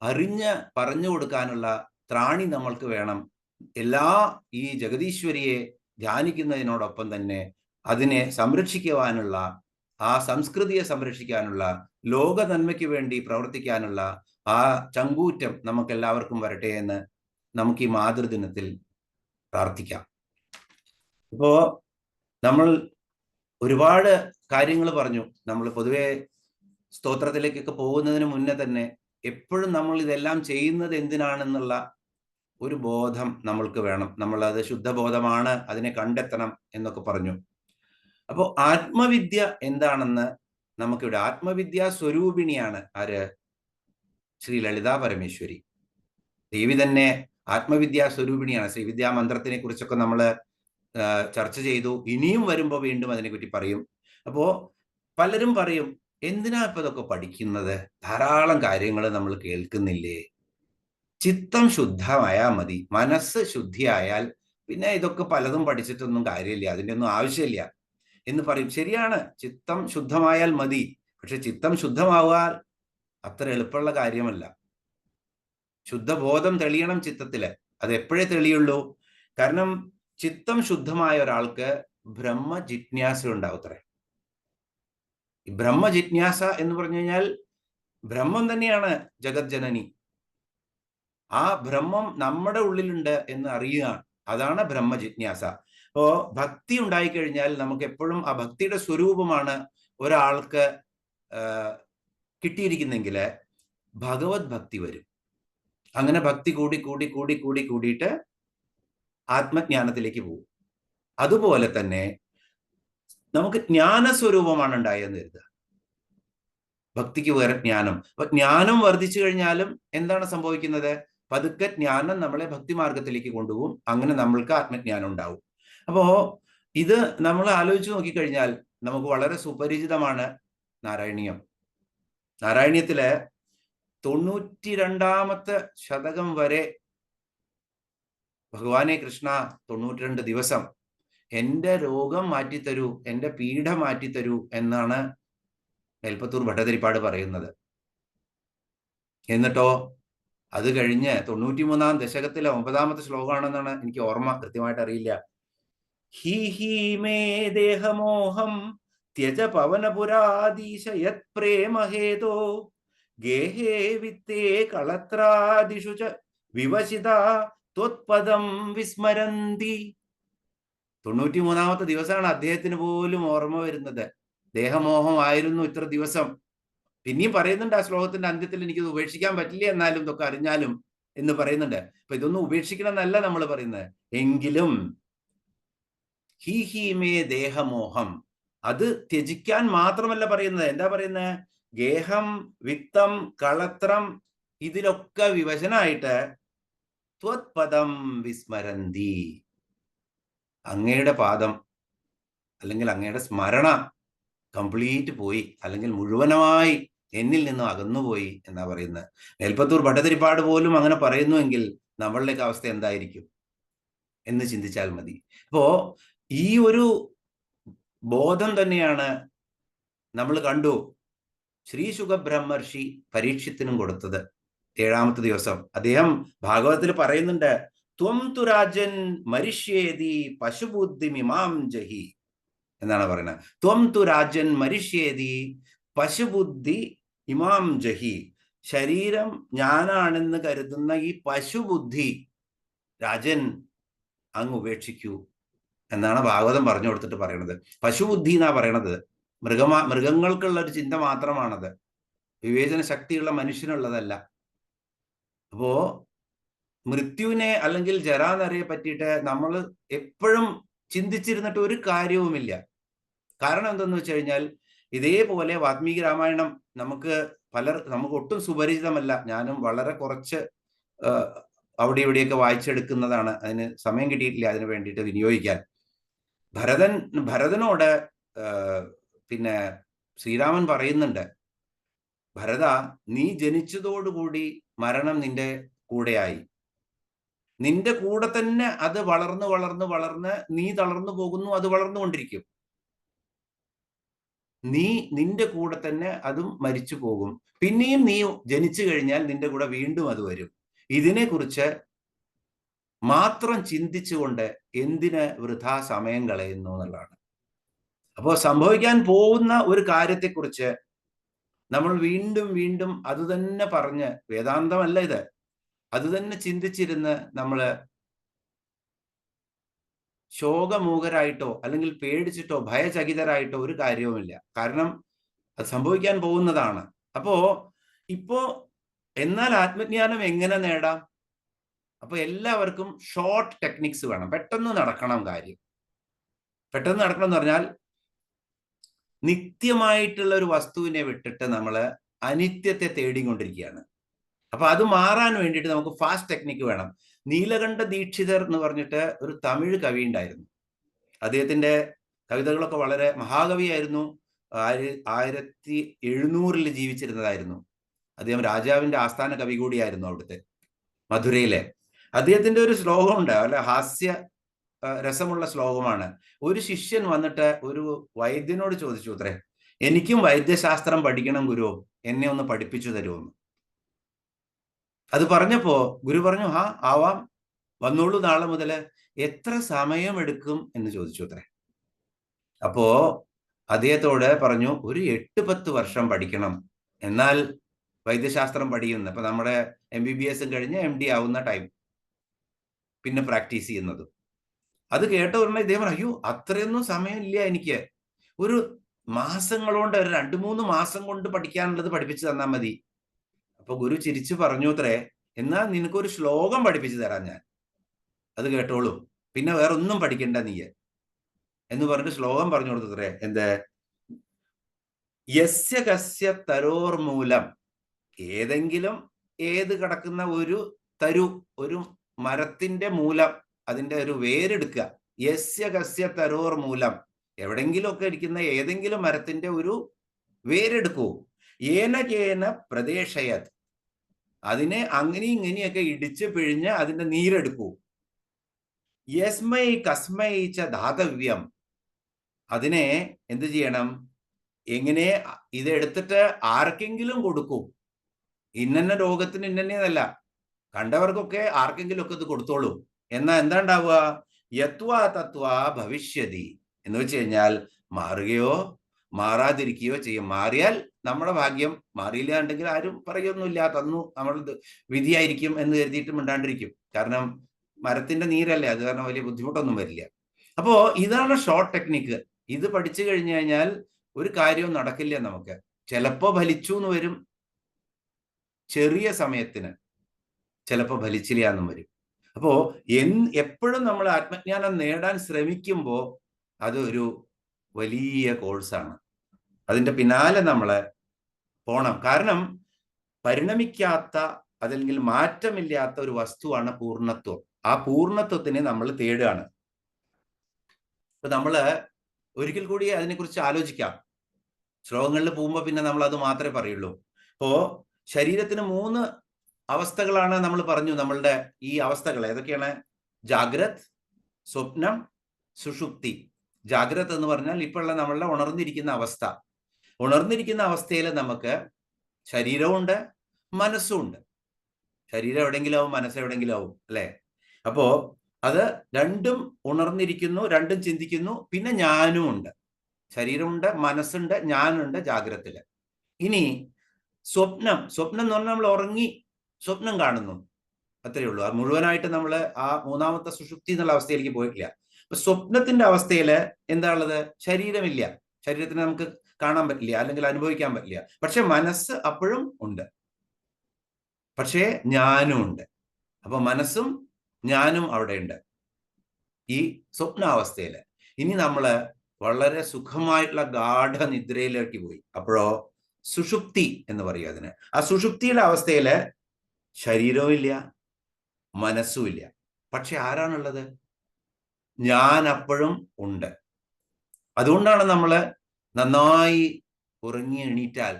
അറിഞ്ഞ് പറഞ്ഞു കൊടുക്കാനുള്ള ത്രാണി നമ്മൾക്ക് വേണം. ഈ ജഗദീശ്വരിയെ ധ്യാനിക്കുന്നതിനോടൊപ്പം തന്നെ അതിനെ സംരക്ഷിക്കുവാനുള്ള, ആ സംസ്കൃതിയെ സംരക്ഷിക്കാനുള്ള, ലോക നന്മയ്ക്ക് വേണ്ടി പ്രവർത്തിക്കാനുള്ള ആ ചങ്കൂറ്റം നമുക്ക് എല്ലാവർക്കും വരട്ടെ എന്ന് നമുക്ക് ഈ മാതൃദിനത്തിൽ പ്രാർത്ഥിക്കാം. ഇപ്പോ നമ്മൾ ഒരുപാട് കാര്യങ്ങൾ പറഞ്ഞു. നമ്മൾ പൊതുവെ സ്തോത്രത്തിലേക്കൊക്കെ പോകുന്നതിന് മുന്നേ തന്നെ എപ്പോഴും നമ്മൾ ഇതെല്ലാം ചെയ്യുന്നത് എന്തിനാണെന്നുള്ള ഒരു ബോധം നമ്മൾക്ക് വേണം. നമ്മളത് ശുദ്ധബോധമാണ്, അതിനെ കണ്ടെത്തണം എന്നൊക്കെ പറഞ്ഞു. അപ്പോൾ ആത്മവിദ്യ എന്താണെന്ന് നമുക്കിവിടെ, ആത്മവിദ്യാ സ്വരൂപിണിയാണ് ആര്? ശ്രീ ലളിതാ പരമേശ്വരി. ദേവി തന്നെ ആത്മവിദ്യാ സ്വരൂപിണിയാണ്. ശ്രീവിദ്യാ മന്ത്രത്തിനെ കുറിച്ചൊക്കെ നമ്മൾ ചർച്ച ചെയ്തു. ഇനിയും വരുമ്പോൾ വീണ്ടും അതിനെപ്പറ്റി പറയും. അപ്പോ പലരും പറയും, എന്തിനാ ഇപ്പൊ ഇതൊക്കെ പഠിക്കുന്നത്? ധാരാളം കാര്യങ്ങൾ നമ്മൾ കേൾക്കുന്നില്ലേ? ചിത്തം ശുദ്ധമായാൽ മതി. മനസ്സ് ശുദ്ധിയായാൽ പിന്നെ ഇതൊക്കെ പലതും പഠിച്ചിട്ടൊന്നും കാര്യമില്ല, അതിൻ്റെ ഒന്നും ആവശ്യമില്ല എന്ന് പറയും. ശരിയാണ്, ചിത്തം ശുദ്ധമായാൽ മതി. പക്ഷെ ചിത്തം ശുദ്ധമാവാൻ അത്ര എളുപ്പമുള്ള കാര്യമല്ല. ശുദ്ധബോധം തെളിയണം ചിത്തത്തില്. അത് എപ്പോഴേ തെളിയുള്ളൂ? കാരണം ചിത്തം ശുദ്ധമായ ഒരാൾക്ക് ബ്രഹ്മ ജിജ്ഞാസ ഉണ്ടാവത്രേ. ഈ ബ്രഹ്മ ജിജ്ഞാസ എന്ന് പറഞ്ഞു കഴിഞ്ഞാൽ ബ്രഹ്മം തന്നെയാണ് ജഗജ്ജനനി. ആ ബ്രഹ്മം നമ്മുടെ ഉള്ളിലുണ്ട് എന്ന് അറിയുകയാണ്. അതാണ് ബ്രഹ്മ ജിജ്ഞാസ. അപ്പോ ഭക്തി ഉണ്ടായിക്കഴിഞ്ഞാൽ നമുക്ക് എപ്പോഴും ആ ഭക്തിയുടെ സ്വരൂപമാണ് ഒരാൾക്ക് കിട്ടിയിരിക്കുന്നെങ്കിൽ ഭഗവത് ഭക്തി വരും. അങ്ങനെ ഭക്തി കൂടി കൂടി കൂടി കൂടി കൂടിയിട്ട് ആത്മജ്ഞാനത്തിലേക്ക് പോകും. അതുപോലെ തന്നെ നമുക്ക് ജ്ഞാനസ്വരൂപമാണ് ഉണ്ടായെന്ന് കരുതുക. ഭക്തിക്ക് വേറെ ജ്ഞാനം. അപ്പൊ ജ്ഞാനം വർദ്ധിച്ചു കഴിഞ്ഞാലും എന്താണ് സംഭവിക്കുന്നത്? പതുക്കെ ജ്ഞാനം നമ്മളെ ഭക്തിമാർഗത്തിലേക്ക് കൊണ്ടുപോകും. അങ്ങനെ നമ്മൾക്ക് ആത്മജ്ഞാനം ഉണ്ടാവും. അപ്പോ ഇത് നമ്മൾ ആലോചിച്ച് നോക്കിക്കഴിഞ്ഞാൽ നമുക്ക് വളരെ സുപരിചിതമാണ് നാരായണീയം. നാരായണീയത്തില് 92ാമത്തെ ശതകം വരെ ഭഗവാനെ കൃഷ്ണ 92 ദിവസം എൻ്റെ രോഗം മാറ്റിത്തരൂ, എൻ്റെ പീഡ മാറ്റിത്തരൂ എന്നാണ് മേൽപ്പത്തൂർ ഭട്ടതിരിപ്പാട് പറയുന്നത്. എന്നിട്ടോ അത് കഴിഞ്ഞ് 93ാം ദശകത്തിലെ 9ാമത്തെ ശ്ലോകമാണെന്നാണ് എനിക്ക് ഓർമ്മ, കൃത്യമായിട്ട് അറിയില്ല. ഹി ഹി മേ ദേഹമോഹം ത്യജ പവനപുരാദീശ യത് പ്രേമഹേതോ ഗേഹേ വിത്തേ കളത്രാദിഷു ച വിവശിത ത്വത്പദം വിസ്മരന്തി. 93ാമത്തെ ദിവസമാണ് അദ്ദേഹത്തിന് പോലും ഓർമ്മ വരുന്നത്. ദേഹമോഹമായിരുന്നു ഇത്ര ദിവസം. പിന്നെയും പറയുന്നുണ്ട് ആ ശ്ലോകത്തിന്റെ അന്ത്യത്തിൽ, എനിക്കിത് ഉപേക്ഷിക്കാൻ പറ്റില്ല എന്നാലും ഇതൊക്കെ അറിഞ്ഞാലും എന്ന് പറയുന്നുണ്ട്. അപ്പൊ ഇതൊന്നും ഉപേക്ഷിക്കണം എന്നല്ല നമ്മൾ പറയുന്നത്. എങ്കിലും ഹി ഹി മേ ദേഹമോഹം അത് ത്യജിക്കാൻ മാത്രമല്ല പറയുന്നത്. എന്താ പറയുന്നത്? ഗേഹം, വിത്തം, കളത്രം ഇതിലൊക്കെ വിവശനായിട്ട് ത്വത്പദം വിസ്മരന്തി, അങ്ങയുടെ പാദം അല്ലെങ്കിൽ അങ്ങയുടെ സ്മരണ കംപ്ലീറ്റ് പോയി, അല്ലെങ്കിൽ മുഴുവനായി എന്നിൽ നിന്നും അകന്നുപോയി എന്നാ പറയുന്നത്. മേൽപ്പത്തൂർ ഭട്ടതിരിപ്പാട് പോലും അങ്ങനെ പറയുന്നുവെങ്കിൽ നമ്മളുടെയൊക്കെ അവസ്ഥ എന്തായിരിക്കും എന്ന് ചിന്തിച്ചാൽ മതി. അപ്പോ ഈ ഒരു ബോധം തന്നെയാണ് നമ്മൾ കണ്ടു ശ്രീ ശുഖബ്രഹ്മർഷി പരീക്ഷത്തിനും കൊടുത്തത് 7ാമത്തെ ദിവസം. അദ്ദേഹം ഭാഗവതത്തിൽ പറയുന്നുണ്ട്, ത്വം തു രാജൻ മരിഷ്യേതി പശുബുദ്ധി മിമാം ജഹി എന്നാണ് പറയുന്നത്. ത്വം തു രാജൻ മരിഷ്യേതി പശുബുദ്ധി ഇമാം ജഹി. ശരീരം ഞാനാണെന്ന് കരുതുന്ന ഈ പശുബുദ്ധി രാജൻ അങ്ങ് ഉപേക്ഷിക്കൂ എന്നാണ് ഭാഗവതം പറഞ്ഞു കൊടുത്തിട്ട് പറയണത്. പശുബുദ്ധി എന്നാ പറയണത്. മൃഗങ്ങൾക്കുള്ള ഒരു ചിന്ത മാത്രമാണത്, വിവേചന ശക്തിയുള്ള മനുഷ്യനുള്ളതല്ല. അപ്പോ മൃത്യുവിനെ അല്ലെങ്കിൽ ജരാനരയെ പറ്റിയിട്ട് നമ്മൾ എപ്പോഴും ചിന്തിച്ചിരുന്നിട്ട് ഒരു കാര്യവുമില്ല. കാരണം എന്തെന്ന് വെച്ച് കഴിഞ്ഞാൽ ഇതേപോലെ വാൽമീകി രാമായണം നമുക്ക് ഒട്ടും സുപരിചിതമല്ല. ഞാനും വളരെ കുറച്ച് അവിടെ ഇവിടെയൊക്കെ വായിച്ചെടുക്കുന്നതാണ്. അതിന് സമയം കിട്ടിയിട്ടില്ല അതിന് വേണ്ടിയിട്ട് വിനിയോഗിക്കാൻ. ഭരതനോട് പിന്നെ ശ്രീരാമൻ പറയുന്നുണ്ട്, ഭരത, നീ ജനിച്ചതോടുകൂടി മരണം നിന്റെ കൂടെയായി. നിന്റെ കൂടെ തന്നെ അത് വളർന്ന് വളർന്ന് വളർന്ന് നീ തളർന്നു പോകുന്നു, അത് വളർന്നുകൊണ്ടിരിക്കും. നിന്റെ കൂടെ തന്നെ അതും മരിച്ചു പോകും. പിന്നെയും നീ ജനിച്ചു കഴിഞ്ഞാൽ നിന്റെ കൂടെ വീണ്ടും അത് വരും. ഇതിനെക്കുറിച്ച് മാത്രം ചിന്തിച്ചുകൊണ്ട് എന്തിന് വൃഥാ സമയം കളയുന്നു എന്നുള്ളതാണ്. അപ്പോൾ സംഭവിക്കാൻ പോകുന്ന ഒരു കാര്യത്തെക്കുറിച്ച് നമ്മൾ വീണ്ടും വീണ്ടും അത് തന്നെ പറഞ്ഞ്, വേദാന്തമല്ല ഇത്, അത് തന്നെ ചിന്തിച്ചിരുന്ന് നമ്മൾ ശോകമൂകരായിട്ടോ അല്ലെങ്കിൽ പേടിച്ചിട്ടോ ഭയചകിതരായിട്ടോ ഒരു കാര്യവുമില്ല. കാരണം അത് സംഭവിക്കാൻ പോകുന്നതാണ്. ഇപ്പോ എന്നാൽ ആത്മജ്ഞാനം എങ്ങനെ നേടാം? അപ്പൊ എല്ലാവർക്കും ഷോർട്ട് ടെക്നിക്സ് വേണം. പെട്ടെന്ന് നടക്കണം കാര്യം. പെട്ടെന്ന് നടക്കണം എന്ന് പറഞ്ഞാൽ നിത്യമായിട്ടുള്ള ഒരു വസ്തുവിനെ വിട്ടിട്ട് നമ്മൾ അനിത്യത്തെ തേടിക്കൊണ്ടിരിക്കുകയാണ്. അപ്പൊ അത് മാറാൻ വേണ്ടിയിട്ട് നമുക്ക് ഫാസ്റ്റ് ടെക്നിക്ക് വേണം. നീലകണ്ഠ ദീക്ഷിതർ എന്ന് പറഞ്ഞിട്ട് ഒരു തമിഴ് കവി ഉണ്ടായിരുന്നു. അദ്ദേഹത്തിന്റെ കവിതകളൊക്കെ വളരെ മഹാകവിയായിരുന്നു. 1700 ജീവിച്ചിരുന്നതായിരുന്നു. അദ്ദേഹം രാജാവിന്റെ ആസ്ഥാന കവി കൂടിയായിരുന്നു അവിടുത്തെ. മധുരയിലെ. അദ്ദേഹത്തിന്റെ ഒരു ശ്ലോകമുണ്ട്, അല്ല ഹാസ്യ രസമുള്ള ശ്ലോകമാണ്. ഒരു ശിഷ്യൻ വന്നിട്ട് ഒരു വൈദ്യനോട് ചോദിച്ചു അത്രേ, എനിക്കും വൈദ്യശാസ്ത്രം പഠിക്കണം ഗുരു, എന്നെ ഒന്ന് പഠിപ്പിച്ചു തരുമെന്ന്. അത് പറഞ്ഞപ്പോ ഗുരു പറഞ്ഞു, ഹാ ആവാം, വന്നോളൂ നാളെ മുതല്. എത്ര സമയമെടുക്കും എന്ന് ചോദിച്ചു അത്രേ. അപ്പോ അദ്ദേഹത്തോട് പറഞ്ഞു, ഒരു 8-10 വർഷം പഠിക്കണം, എന്നാൽ വൈദ്യശാസ്ത്രം പഠിക്കുന്നു. അപ്പൊ നമ്മുടെ MBBS കഴിഞ്ഞ് MD ആവുന്ന ടൈം, പിന്നെ പ്രാക്ടീസ് ചെയ്യുന്നത്. അത് കേട്ട ഉടനെ ഇദ്ദേഹം പറഞ്ഞു, അയ്യോ അത്രയൊന്നും സമയമില്ല എനിക്ക്, ഒരു മാസങ്ങൾ കൊണ്ട്, ഒരു 2-3 മാസം കൊണ്ട് പഠിക്കാനുള്ളത് പഠിപ്പിച്ചു തന്നാൽ മതി. അപ്പൊ ഗുരു ചിരിച്ചു പറഞ്ഞു അത്രേ, എന്നാൽ നിനക്കൊരു ശ്ലോകം പഠിപ്പിച്ചു തരാം ഞാൻ, അത് കേട്ടോളൂ, പിന്നെ വേറെ ഒന്നും പഠിക്കണ്ട നീ എന്ന് പറഞ്ഞിട്ട് ശ്ലോകം പറഞ്ഞു കൊടുത്തത്രേ. എന്ത്? യസ്യ കസ്യ തരോർമൂലം, ഏതെങ്കിലും ഏത് കിടക്കുന്ന ഒരു തരു, ഒരു മരത്തിന്റെ മൂലം, അതിന്റെ ഒരു വേരെടുക്കുക. യസ്യ കസ്യ തരോർ മൂലം, എവിടെങ്കിലും ഒക്കെ ഇരിക്കുന്ന ഏതെങ്കിലും മരത്തിന്റെ ഒരു വേരെടുക്കൂ. ഏന കേന പ്രദേശയത്, അതിനെ അങ്ങനെ ഇങ്ങനെയൊക്കെ ഇടിച്ച് പിഴിഞ്ഞ് അതിന്റെ നീരെടുക്കൂ. യസ്മൈ കസ്മൈ ച ധാതവ്യം, അതിനെ എന്ത് ചെയ്യണം? എങ്ങനെ ഇതെടുത്തിട്ട് ആർക്കെങ്കിലും കൊടുക്കും. ഇന്ന രോഗത്തിന് ഇന്നല്ല, കണ്ടവർക്കൊക്കെ ആർക്കെങ്കിലും ഒക്കെ ഇത് കൊടുത്തോളൂ. എന്നാ എന്താ ഉണ്ടാവുക? യത്വാ തത്വാ ഭവിഷ്യതി, എന്ന് വെച്ച് കഴിഞ്ഞാൽ മാറുകയോ മാറാതിരിക്കുകയോ ചെയ്യും. മാറിയാൽ നമ്മുടെ ഭാഗ്യം, മാറിയില്ല ഉണ്ടെങ്കിൽ ആരും പറയൊന്നുമില്ല, തന്നു, നമ്മൾ വിധിയായിരിക്കും എന്ന് കരുതിയിട്ട് മിണ്ടാണ്ടിരിക്കും. കാരണം മരത്തിന്റെ നീരല്ലേ, അത് കാരണം വലിയ ബുദ്ധിമുട്ടൊന്നും വരില്ല. അപ്പോ ഇതാണ് ഷോർട്ട് ടെക്നിക്ക്. ഇത് പഠിച്ചു കഴിഞ്ഞു കഴിഞ്ഞാൽ ഒരു കാര്യവും നടക്കില്ല നമുക്ക്. ചിലപ്പോ ഫലിച്ചു എന്ന് വരും, ചെറിയ സമയത്തിന്, ചിലപ്പോ ഫലിച്ചില്ല എന്നും വരും. അപ്പോ എപ്പോഴും നമ്മൾ ആത്മജ്ഞാനം നേടാൻ ശ്രമിക്കുമ്പോൾ അതൊരു വലിയ കോഴ്സാണ്. അതിന്റെ പിന്നാലെ നമ്മൾ പോണം. കാരണം പരിണമിക്കാത്ത, അതല്ലെങ്കിൽ മാറ്റമില്ലാത്ത ഒരു വസ്തുവാണ് പൂർണ്ണത്വം. ആ പൂർണ്ണത്വത്തിനെ നമ്മൾ തേടുകയാണ്. അപ്പൊ നമ്മള് ഒരിക്കൽ കൂടി അതിനെക്കുറിച്ച് ആലോചിക്കാം. ശ്ലോകങ്ങളിൽ പോകുമ്പോൾ പിന്നെ നമ്മൾ അത് മാത്രമേ പറയുള്ളൂ. അപ്പോ ശരീരത്തിന് 3 അവസ്ഥകളാണ് നമ്മൾ പറഞ്ഞു. നമ്മളുടെ ഈ അവസ്ഥകൾ ഏതൊക്കെയാണ്? ജാഗ്രത്, സ്വപ്നം, സുഷുപ്തി. ജാഗ്രത് എന്ന് പറഞ്ഞാൽ ഇപ്പോഴുള്ള നമ്മളുടെ ഉണർന്നിരിക്കുന്ന അവസ്ഥ. ഉണർന്നിരിക്കുന്ന അവസ്ഥയിൽ നമുക്ക് ശരീരമുണ്ട്, മനസ്സുണ്ട്. ശരീരം എവിടെയെങ്കിലും ആവും, മനസ്സ് എവിടെയെങ്കിലും ആവും, അല്ലെ? അപ്പോ അത് രണ്ടും ഉണർന്നിരിക്കുന്നു, രണ്ടും ചിന്തിക്കുന്നു. പിന്നെ ഞാനും ഉണ്ട്, ശരീരമുണ്ട്, മനസ്സുണ്ട്, ഞാനുണ്ട് ജാഗ്രത്തില്. ഇനി സ്വപ്നം. സ്വപ്നം എന്ന് പറഞ്ഞാൽ നമ്മൾ ഉറങ്ങി സ്വപ്നം കാണുന്നു, അത്രയേ ഉള്ളൂ. അത് മുഴുവനായിട്ട് നമ്മൾ ആ 3ാമത്തെ സുഷുപ്തി എന്നുള്ള അവസ്ഥയിലേക്ക് പോയിട്ടില്ല. അപ്പൊ സ്വപ്നത്തിന്റെ അവസ്ഥയിൽ എന്താ ഉള്ളത്? ശരീരമില്ല, ശരീരത്തിന് നമുക്ക് കാണാൻ പറ്റില്ല, അല്ലെങ്കിൽ അനുഭവിക്കാൻ പറ്റില്ല. പക്ഷെ മനസ്സ് അപ്പോഴും ഉണ്ട്, പക്ഷേ ഞാനും ഉണ്ട്. അപ്പൊ മനസ്സും ഞാനും അവിടെ ഉണ്ട് ഈ സ്വപ്നാവസ്ഥയില്. ഇനി നമ്മള് വളരെ സുഖമായിട്ടുള്ള ഗാഠ നിദ്രയിലേക്ക് പോയി. അപ്പോഴോ സുഷുപ്തി എന്ന് പറയും അതിന്. ആ സുഷുപ്തിയുടെ അവസ്ഥയില് ശരീരവും ഇല്ല, മനസ്സും ഇല്ല. പക്ഷെ ആരാണുള്ളത്? ഞാൻ അപ്പോഴും ഉണ്ട്. അതുകൊണ്ടാണ് നമ്മള് നന്നായി ഉറങ്ങി എണീറ്റാൽ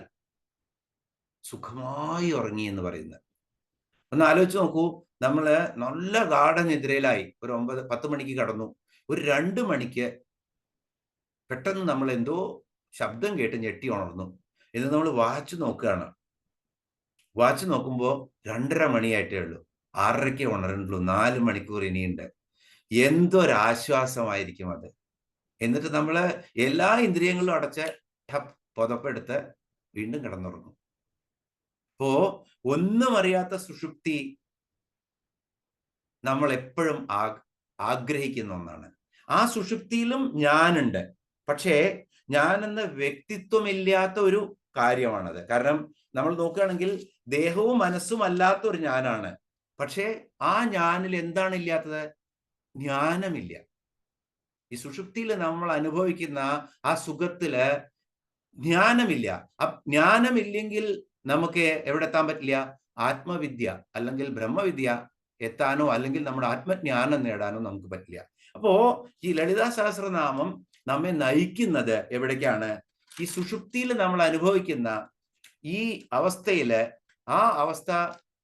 സുഖമായി ഉറങ്ങി എന്ന് പറയുന്നത്. ഒന്ന് ആലോചിച്ച് നോക്കൂ, നമ്മള് നല്ല ഗാഠനിദ്രയിലായി, ഒരു 9-10 മണിക്ക് കടന്നു. ഒരു 2 മണിക്ക് പെട്ടെന്ന് നമ്മൾ എന്തോ ശബ്ദം കേട്ട് ഞെട്ടി ഉണർന്നു. എന്ന് നമ്മൾ വാച്ച് നോക്കുകയാണ്. വാച്ച് നോക്കുമ്പോൾ 2:30 മണിയായിട്ടേ ഉള്ളൂ. 6:30 ഉണരുന്നുള്ളൂ. 4 മണിക്കൂർ ഇനിയുണ്ട്. എന്തൊരാശ്വാസമായിരിക്കും അത്. എന്നിട്ട് നമ്മൾ എല്ലാ ഇന്ദ്രിയങ്ങളും അടച്ച് പുതപ്പെടുത്ത് വീണ്ടും കിടന്നുറങ്ങും. അപ്പോ ഒന്നും അറിയാത്ത സുഷുപ്തി നമ്മൾ എപ്പോഴും ആഗ്രഹിക്കുന്ന ഒന്നാണ്. ആ സുഷുപ്തിയിലും ഞാനുണ്ട്. പക്ഷേ ഞാനെന്ന വ്യക്തിത്വമില്ലാത്ത ഒരു കാര്യമാണത്. കാരണം നമ്മൾ നോക്കുകയാണെങ്കിൽ ദേഹവും മനസ്സും അല്ലാത്ത ഒരു ഞാനാണ്. പക്ഷേ ആ ഞാനിൽ എന്താണ് ഇല്ലാത്തത്? ജ്ഞാനമില്ല. ഈ സുഷുപ്തിയിൽ നമ്മൾ അനുഭവിക്കുന്ന ആ സുഖത്തില് ജ്ഞാനമില്ല. ആ ജ്ഞാനമില്ലെങ്കിൽ നമുക്ക് എവിടെ എത്താൻ പറ്റില്ല? ആത്മവിദ്യ അല്ലെങ്കിൽ ബ്രഹ്മവിദ്യ എത്താനോ അല്ലെങ്കിൽ നമ്മുടെ ആത്മജ്ഞാനം നേടാനോ നമുക്ക് പറ്റില്ല. അപ്പോ ഈ ലളിതാ സഹസ്രനാമം നമ്മെ നയിക്കുന്നത് എവിടേക്കാണ്? ഈ സുഷുപ്തിയിൽ നമ്മൾ അനുഭവിക്കുന്ന ഈ അവസ്ഥയില്, ആ അവസ്ഥ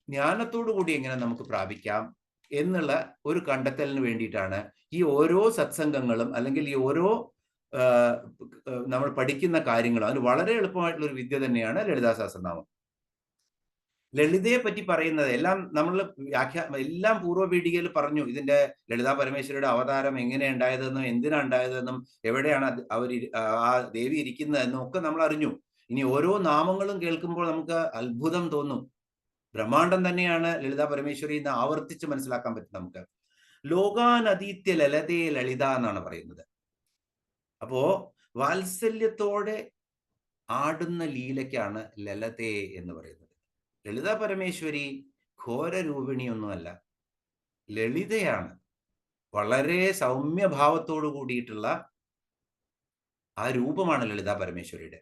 ജ്ഞാനത്തോടു കൂടി എങ്ങനെ നമുക്ക് പ്രാപിക്കാം എന്നുള്ള ഒരു കണ്ടെത്തലിന് വേണ്ടിയിട്ടാണ് ഈ ഓരോ സത്സംഗങ്ങളും അല്ലെങ്കിൽ ഈ ഓരോ നമ്മൾ പഠിക്കുന്ന കാര്യങ്ങളും. അതിന് വളരെ എളുപ്പമായിട്ടുള്ള ഒരു വിദ്യ തന്നെയാണ് ലളിതാ സഹസ്രനാമം. ലളിതയെ പറ്റി പറയുന്നത് എല്ലാം നമ്മൾ എല്ലാം പൂർവ്വപീഠികയിൽ പറഞ്ഞു. ഇതിന്റെ ലളിതാ പരമേശ്വരിയുടെ അവതാരം എങ്ങനെ ഉണ്ടായതെന്നും എന്തിനാ ഉണ്ടായതെന്നും എവിടെയാണ് അവർ ആ ദേവി ഇരിക്കുന്നതെന്നും ഒക്കെ നമ്മൾ അറിഞ്ഞു. ഇനി ഓരോ നാമങ്ങളും കേൾക്കുമ്പോൾ നമുക്ക് അത്ഭുതം തോന്നും. ബ്രഹ്മാണ്ടം തന്നെയാണ് ലളിതാ പരമേശ്വരി എന്ന് ആവർത്തിച്ച് മനസ്സിലാക്കാൻ പറ്റും നമുക്ക്. ലോകാനതീത്യ ലളിതേ ലളിത എന്നാണ് പറയുന്നത്. അപ്പോ വാത്സല്യത്തോടെ ആടുന്ന ലീലയ്ക്കാണ് ലളിതേ എന്ന് പറയുന്നത്. ലളിതാ പരമേശ്വരി ഘോരരൂപിണിയൊന്നുമല്ല, ലളിതയാണ്. വളരെ സൗമ്യഭാവത്തോടു കൂടിയിട്ടുള്ള ആ രൂപമാണ് ലളിതാ പരമേശ്വരിയുടെ.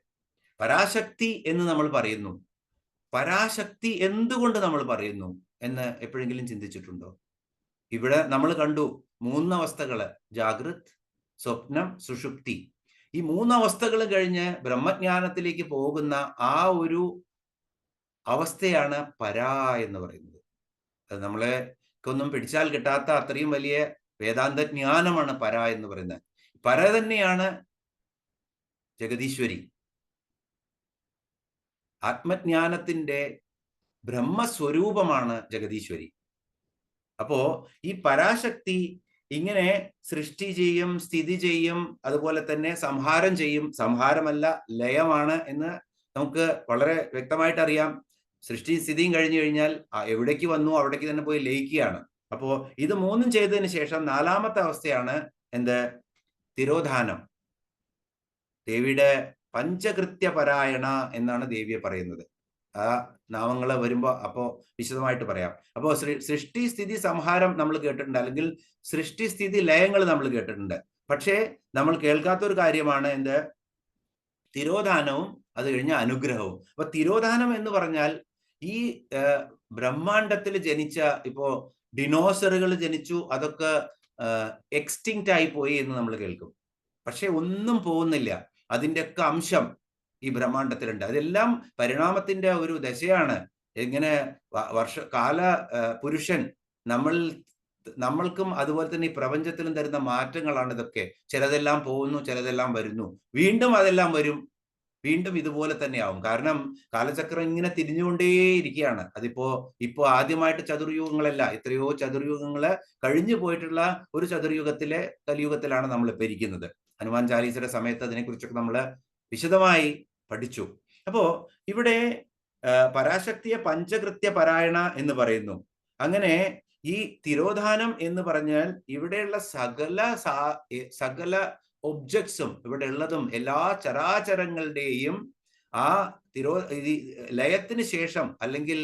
പരാശക്തി എന്ന് നമ്മൾ പറയുന്നു. പരാശക്തി എന്തുകൊണ്ട് നമ്മൾ പറയുന്നു എന്ന് എപ്പോഴെങ്കിലും ചിന്തിച്ചിട്ടുണ്ടോ? ഇവിടെ നമ്മൾ കണ്ടു 3 അവസ്ഥകള്: ജാഗ്രത്, സ്വപ്നം, സുഷുപ്തി. ഈ 3 അവസ്ഥകൾ കഴിഞ്ഞ് ബ്രഹ്മജ്ഞാനത്തിലേക്ക് പോകുന്ന ആ ഒരു അവസ്ഥയാണ് പരാ എന്ന് പറയുന്നത്. അത് നമ്മളെ ഒന്നും പിടിച്ചാൽ കിട്ടാത്ത അത്രയും വലിയ വേദാന്ത ജ്ഞാനമാണ് പരാ എന്ന് പറയുന്നത്. പര തന്നെയാണ് ജഗദീശ്വരി. ആത്മജ്ഞാനത്തിന്റെ ബ്രഹ്മസ്വരൂപമാണ് ജഗദീശ്വരി. അപ്പോ ഈ പരാശക്തി ഇങ്ങനെ സൃഷ്ടി ചെയ്യും, സ്ഥിതി ചെയ്യും, അതുപോലെ തന്നെ സംഹാരം ചെയ്യും. സംഹാരമല്ല, ലയമാണ് എന്ന് നമുക്ക് വളരെ വ്യക്തമായിട്ട് അറിയാം. സൃഷ്ടി സ്ഥിതിയും കഴിഞ്ഞു കഴിഞ്ഞാൽ എവിടേക്ക് വന്നു അവിടേക്ക് തന്നെ പോയി ലയിക്കുകയാണ്. അപ്പോ ഇത് 3 ചെയ്തതിന് ശേഷം 4ാമത്തെ അവസ്ഥയാണ് എന്ത്? തിരോധാനം. ദേവിയുടെ പഞ്ചകൃത്യപരായണ എന്നാണ് ദേവിയെ പറയുന്നത്. ആ നാമങ്ങള് വരുമ്പോ അപ്പോ വിശദമായിട്ട് പറയാം. അപ്പോ സൃഷ്ടി സ്ഥിതി സംഹാരം നമ്മൾ കേട്ടിട്ടുണ്ട്, അല്ലെങ്കിൽ സൃഷ്ടി സ്ഥിതി ലയങ്ങൾ നമ്മൾ കേട്ടിട്ടുണ്ട്. പക്ഷേ നമ്മൾ കേൾക്കാത്ത ഒരു കാര്യമാണ് എന്ത്? തിരോധാനവും അത് കഴിഞ്ഞ അനുഗ്രഹവും. അപ്പൊ തിരോധാനം എന്ന് പറഞ്ഞാൽ ഈ ബ്രഹ്മാണ്ടത്തിൽ ജനിച്ച ഇപ്പോ ഡിനോസറുകൾ ജനിച്ചു, അതൊക്കെ എക്സ്റ്റിങ്ക്റ്റ് ആയി പോയി എന്ന് നമ്മൾ കേൾക്കും. പക്ഷെ ഒന്നും പോകുന്നില്ല. അതിൻ്റെയൊക്കെ അംശം ഈ ബ്രഹ്മാണ്ടത്തിലുണ്ട്. അതെല്ലാം പരിണാമത്തിന്റെ ഒരു ദശയാണ്. എങ്ങനെ പുരുഷൻ നമ്മൾക്കും അതുപോലെ തന്നെ ഈ പ്രപഞ്ചത്തിലും തരുന്ന മാറ്റങ്ങളാണ് ഇതൊക്കെ. ചിലതെല്ലാം പോകുന്നു, ചിലതെല്ലാം വരുന്നു, വീണ്ടും അതെല്ലാം വരും, വീണ്ടും ഇതുപോലെ തന്നെയാവും. കാരണം കാലചക്രം ഇങ്ങനെ തിരിഞ്ഞുകൊണ്ടേയിരിക്കുകയാണ്. ഇപ്പോ ആദ്യമായിട്ട് ചതുർയുഗങ്ങളല്ല, എത്രയോ ചതുർയുഗങ്ങള് കഴിഞ്ഞു പോയിട്ടുള്ള ഒരു ചതുർയുഗത്തിലെ കലിയുഗത്തിലാണ് നമ്മൾ ഇപ്പൊ ഇരിക്കുന്നത്. ഹനുമാൻ ചാലീസയുടെ സമയത്ത് അതിനെക്കുറിച്ചൊക്കെ നമ്മൾ വിശദമായി പഠിച്ചു. അപ്പോ ഇവിടെ പരാശക്തിയെ പഞ്ചകൃത്യ പരായണ എന്ന് പറയുന്നു. അങ്ങനെ ഈ തിരോധാനം എന്ന് പറഞ്ഞാൽ ഇവിടെയുള്ള സകല ഒബ്ജക്ട്സും, ഇവിടെ ഉള്ളതും എല്ലാ ചരാചരങ്ങളുടെയും ആ ലയത്തിന് ശേഷം അല്ലെങ്കിൽ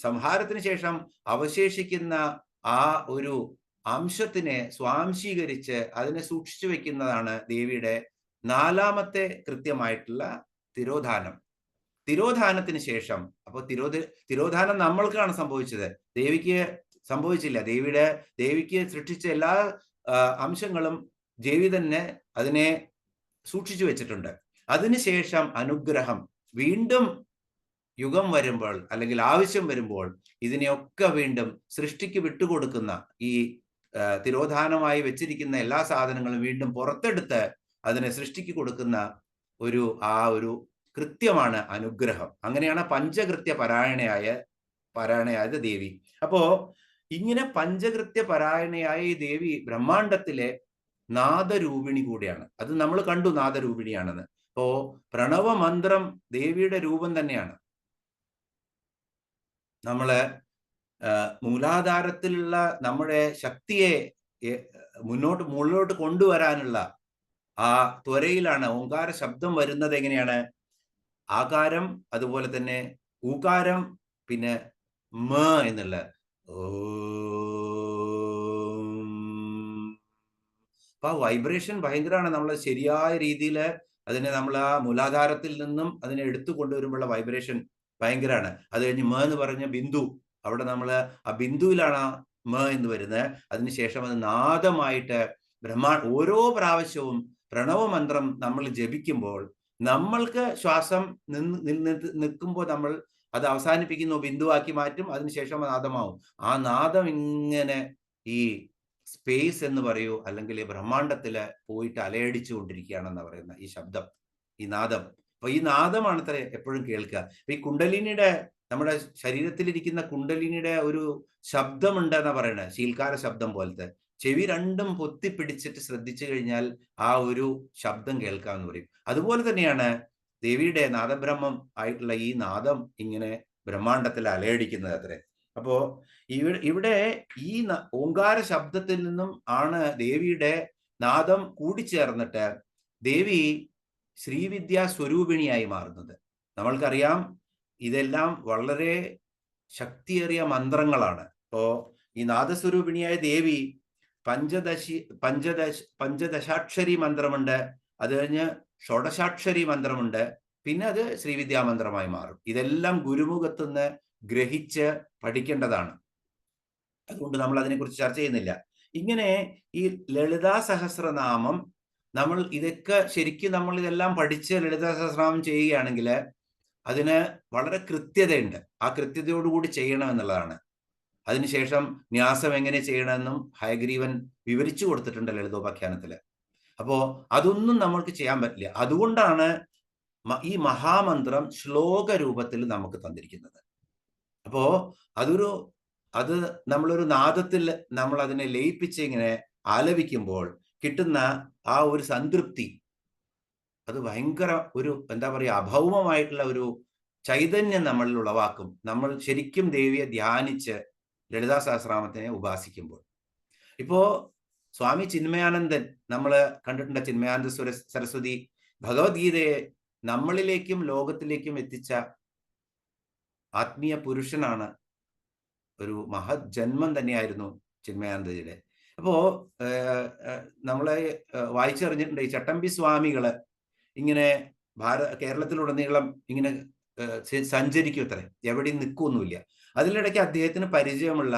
സംഹാരത്തിന് ശേഷം അവശേഷിക്കുന്ന ആ ഒരു അംശത്തിനെ സ്വാംശീകരിച്ച് അതിനെ സൂക്ഷിച്ചു വെക്കുന്നതാണ് ദേവിയുടെ 4ാമത്തെ കൃത്യമായിട്ടുള്ള തിരോധാനം. തിരോധാനത്തിന് ശേഷം, അപ്പൊ തിരോധാനം നമ്മൾക്കാണ് സംഭവിച്ചത്, ദേവിക്ക് സംഭവിച്ചില്ല. ദേവിക്ക് സൃഷ്ടിച്ച എല്ലാ അംശങ്ങളും ദേവി തന്നെ അതിനെ സൂക്ഷിച്ചു വെച്ചിട്ടുണ്ട്. അതിനുശേഷം അനുഗ്രഹം, വീണ്ടും യുഗം വരുമ്പോൾ അല്ലെങ്കിൽ ആവശ്യം വരുമ്പോൾ ഇതിനെയൊക്കെ വീണ്ടും സൃഷ്ടിക്ക് വിട്ടുകൊടുക്കുന്ന, ഈ തിരോധാനമായി വെച്ചിരിക്കുന്ന എല്ലാ സാധനങ്ങളും വീണ്ടും പുറത്തെടുത്ത് അതിനെ സൃഷ്ടിക്ക് കൊടുക്കുന്ന ആ ഒരു കൃത്യമാണ് അനുഗ്രഹം. അങ്ങനെയാണ് പഞ്ചകൃത്യ പരായണയായത് ദേവി. അപ്പോ ഇങ്ങനെ പഞ്ചകൃത്യ പരായണയായ ഈ ദേവി ബ്രഹ്മാണ്ടത്തിലെ നാദരൂപിണി കൂടെയാണ്. അത് നമ്മൾ കണ്ടു, നാദരൂപിണിയാണെന്ന്. അപ്പോ പ്രണവ മന്ത്രം ദേവിയുടെ രൂപം തന്നെയാണ്. നമ്മള് മൂലാധാരത്തിലുള്ള നമ്മുടെ ശക്തിയെ മുകളിലോട്ട് കൊണ്ടുവരാനുള്ള ആ ത്വരയിലാണ് ഓങ്കാര ശബ്ദം വരുന്നത്. എങ്ങനെയാണ്? ആകാരം, അതുപോലെ തന്നെ ഊകാരം, പിന്നെ മ എന്നുള്ള അപ്പൊ ആ വൈബ്രേഷൻ ഭയങ്കരമാണ്. നമ്മൾ ശരിയായ രീതിയിൽ അതിനെ നമ്മൾ ആ മൂലാധാരത്തിൽ നിന്നും അതിനെ എടുത്തു കൊണ്ടുവരുമ്പോഴുള്ള വൈബ്രേഷൻ ഭയങ്കരമാണ്. അത് കഴിഞ്ഞ് മ എന്ന് പറഞ്ഞ ബിന്ദു, അവിടെ നമ്മൾ ആ ബിന്ദുവിലാണ് ആ മ എന്ന് വരുന്നത്. അതിനുശേഷം അത് നാദമായിട്ട് ഓരോ പ്രാവശ്യവും പ്രണവമന്ത്രം നമ്മൾ ജപിക്കുമ്പോൾ, നമ്മൾക്ക് ശ്വാസം നിൽക്കുമ്പോൾ നമ്മൾ അത് അവസാനിപ്പിക്കുന്നു, ബിന്ദുവാക്കി മാറ്റും, അതിനുശേഷം നാദമാവും. ആ നാദം ഇങ്ങനെ ഈ സ്പേസ് എന്ന് പറയൂ, അല്ലെങ്കിൽ ഈ ബ്രഹ്മാണ്ടത്തില് പോയിട്ട് അലയടിച്ചു കൊണ്ടിരിക്കുകയാണെന്ന് പറയുന്ന ഈ ശബ്ദം, ഈ നാദം. അപ്പൊ ഈ നാദമാണ് അത്ര എപ്പോഴും കേൾക്കുക. ഈ കുണ്ടലിനിയുടെ, നമ്മുടെ ശരീരത്തിലിരിക്കുന്ന കുണ്ടലിനിയുടെ ഒരു ശബ്ദമുണ്ട് എന്നാ പറയണത്, ശീൽക്കാര ശബ്ദം പോലത്തെ. ചെവി രണ്ടും പൊത്തിപ്പിടിച്ചിട്ട് ശ്രദ്ധിച്ചു കഴിഞ്ഞാൽ ആ ഒരു ശബ്ദം കേൾക്കാമെന്ന് പറയും. അതുപോലെ തന്നെയാണ് ദേവിയുടെ നാദബ്രഹ്മം ആയിട്ടുള്ള ഈ നാദം ഇങ്ങനെ ബ്രഹ്മാണ്ടത്തിൽ അലയടിക്കുന്നത് അത്രേ. അപ്പോ ഇവിടെ ഈ ഓങ്കാര ശബ്ദത്തിൽ നിന്നും ആണ് ദേവിയുടെ നാദം കൂടിച്ചേർന്നിട്ട് ദേവി ശ്രീവിദ്യാ സ്വരൂപിണിയായി മാറുന്നത്. നമ്മൾക്കറിയാം ഇതെല്ലാം വളരെ ശക്തിയേറിയ മന്ത്രങ്ങളാണ്. ഇപ്പോ ഈ നാദസ്വരൂപിണിയായ ദേവി പഞ്ചദശാക്ഷരി മന്ത്രമുണ്ട്, അത് കഴിഞ്ഞ് ഷോഡശാക്ഷരി മന്ത്രമുണ്ട്, പിന്നെ അത് ശ്രീവിദ്യാ മന്ത്രമായി മാറും. ഇതെല്ലാം ഗുരുമുഖത്തുനിന്ന് ഗ്രഹിച്ച് പഠിക്കേണ്ടതാണ്. അതുകൊണ്ട് നമ്മൾ അതിനെക്കുറിച്ച് ചർച്ച ചെയ്യുന്നില്ല. ഇങ്ങനെ ഈ ലളിതാ സഹസ്രനാമം നമ്മൾ ഇതൊക്കെ ശരിക്കും നമ്മൾ ഇതെല്ലാം പഠിച്ച് ലളിതാ സഹസ്രനാമം ചെയ്യുകയാണെങ്കിൽ അതിന് വളരെ കൃത്യതയുണ്ട്. ആ കൃത്യതയോടുകൂടി ചെയ്യണം എന്നുള്ളതാണ്. അതിനുശേഷം ന്യാസം എങ്ങനെ ചെയ്യണമെന്നും ഹയഗ്രീവൻ വിവരിച്ചു കൊടുത്തിട്ടുണ്ട് ലളിതോപാഖ്യാനത്തില്. അപ്പോ അതൊന്നും നമ്മൾക്ക് ചെയ്യാൻ പറ്റില്ല. അതുകൊണ്ടാണ് ഈ മഹാമന്ത്രം ശ്ലോക രൂപത്തിൽ നമുക്ക് തന്നിരിക്കുന്നത്. അപ്പോ അത് നമ്മളൊരു നാദത്തിൽ നമ്മൾ അതിനെ ലയിപ്പിച്ച് ഇങ്ങനെ ആലപിക്കുമ്പോൾ കിട്ടുന്ന ആ ഒരു സംതൃപ്തി, അത് ഭയങ്കര ഒരു എന്താ പറയുക, അഭൗമമായിട്ടുള്ള ഒരു ചൈതന്യം നമ്മളിൽ ഉളവാക്കും. നമ്മൾ ശരിക്കും ദേവിയെ ധ്യാനിച്ച് ലളിതാ സഹസ്രനാമത്തിനെ ഉപാസിക്കുമ്പോൾ. ഇപ്പോ സ്വാമി ചിന്മയാനന്ദൻ, നമ്മൾ കണ്ടിട്ടുണ്ട്, ചിന്മയാനന്ദ സരസ്വതി ഭഗവത്ഗീതയെ നമ്മളിലേക്കും ലോകത്തിലേക്കും എത്തിച്ച ആത്മീയ പുരുഷനാണ്. ഒരു മഹത് ജന്മം തന്നെയായിരുന്നു ചിന്മയാനന്ദജിയുടെ. അപ്പോ നമ്മളെ വായിച്ചറിഞ്ഞിട്ടുണ്ട്, ഈ ചട്ടമ്പി സ്വാമികള് ഇങ്ങനെ കേരളത്തിലുടനീളം ഇങ്ങനെ സഞ്ചരിക്കും അത്രേ, എവിടെയും നിൽക്കൊന്നുമില്ല. അതിനിടയ്ക്ക് അദ്ദേഹത്തിന് പരിചയമുള്ള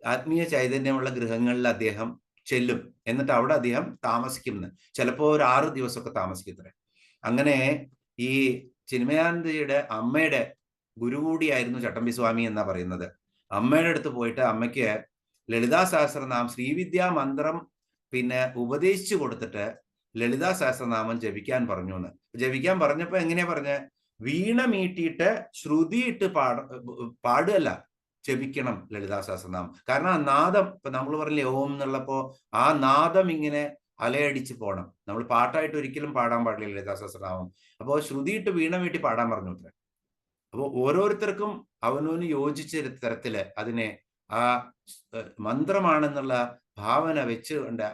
ആത്മീയ ചൈതന്യമുള്ള ഗൃഹങ്ങളിൽ അദ്ദേഹം ചെല്ലും. എന്നിട്ട് അവിടെ അദ്ദേഹം താമസിക്കുന്നു. ചിലപ്പോൾ ഒരു 6 ദിവസമൊക്കെ താമസിക്കത്രേ. അങ്ങനെ ഈ ചിന്മയാനന്ദജിയുടെ അമ്മയുടെ ഗുരു കൂടിയായിരുന്നു ചട്ടമ്പി സ്വാമി എന്നാ പറയുന്നത്. അമ്മയുടെ അടുത്ത് പോയിട്ട് അമ്മയ്ക്ക് ലളിതാ സഹസ്രനാമം ശ്രീവിദ്യാ മന്ത്രം പിന്നെ ഉപദേശിച്ചു കൊടുത്തിട്ട് ലളിതാ സഹസ്രനാമം ജപിക്കാൻ പറഞ്ഞു എന്ന്. ജപിക്കാൻ പറഞ്ഞപ്പോ എങ്ങനെയാ പറഞ്ഞ, വീണ മീട്ടിയിട്ട് ശ്രുതിയിട്ട് പാടുകയല്ല, ജപിക്കണം ലളിതാ സഹസ്രനാമം. കാരണം ആ നാദം, ഇപ്പൊ നമ്മൾ പറഞ്ഞില്ലേ ഓം എന്നുള്ളപ്പോ ആ നാദം ഇങ്ങനെ അലയടിച്ച് പോകണം. നമ്മൾ പാട്ടായിട്ട് ഒരിക്കലും പാടാൻ പാടില്ല ലളിതാ സഹസ്രനാമം. അപ്പോൾ ശ്രുതിയിട്ട് വീണ മീട്ടി പാടാൻ പറഞ്ഞു അത്ര. അപ്പോൾ ഓരോരുത്തർക്കും അവനവന് യോജിച്ച തരത്തില് അതിനെ ആ മന്ത്രമാണെന്നുള്ള ഭാവന വെച്ചുകൊണ്ട്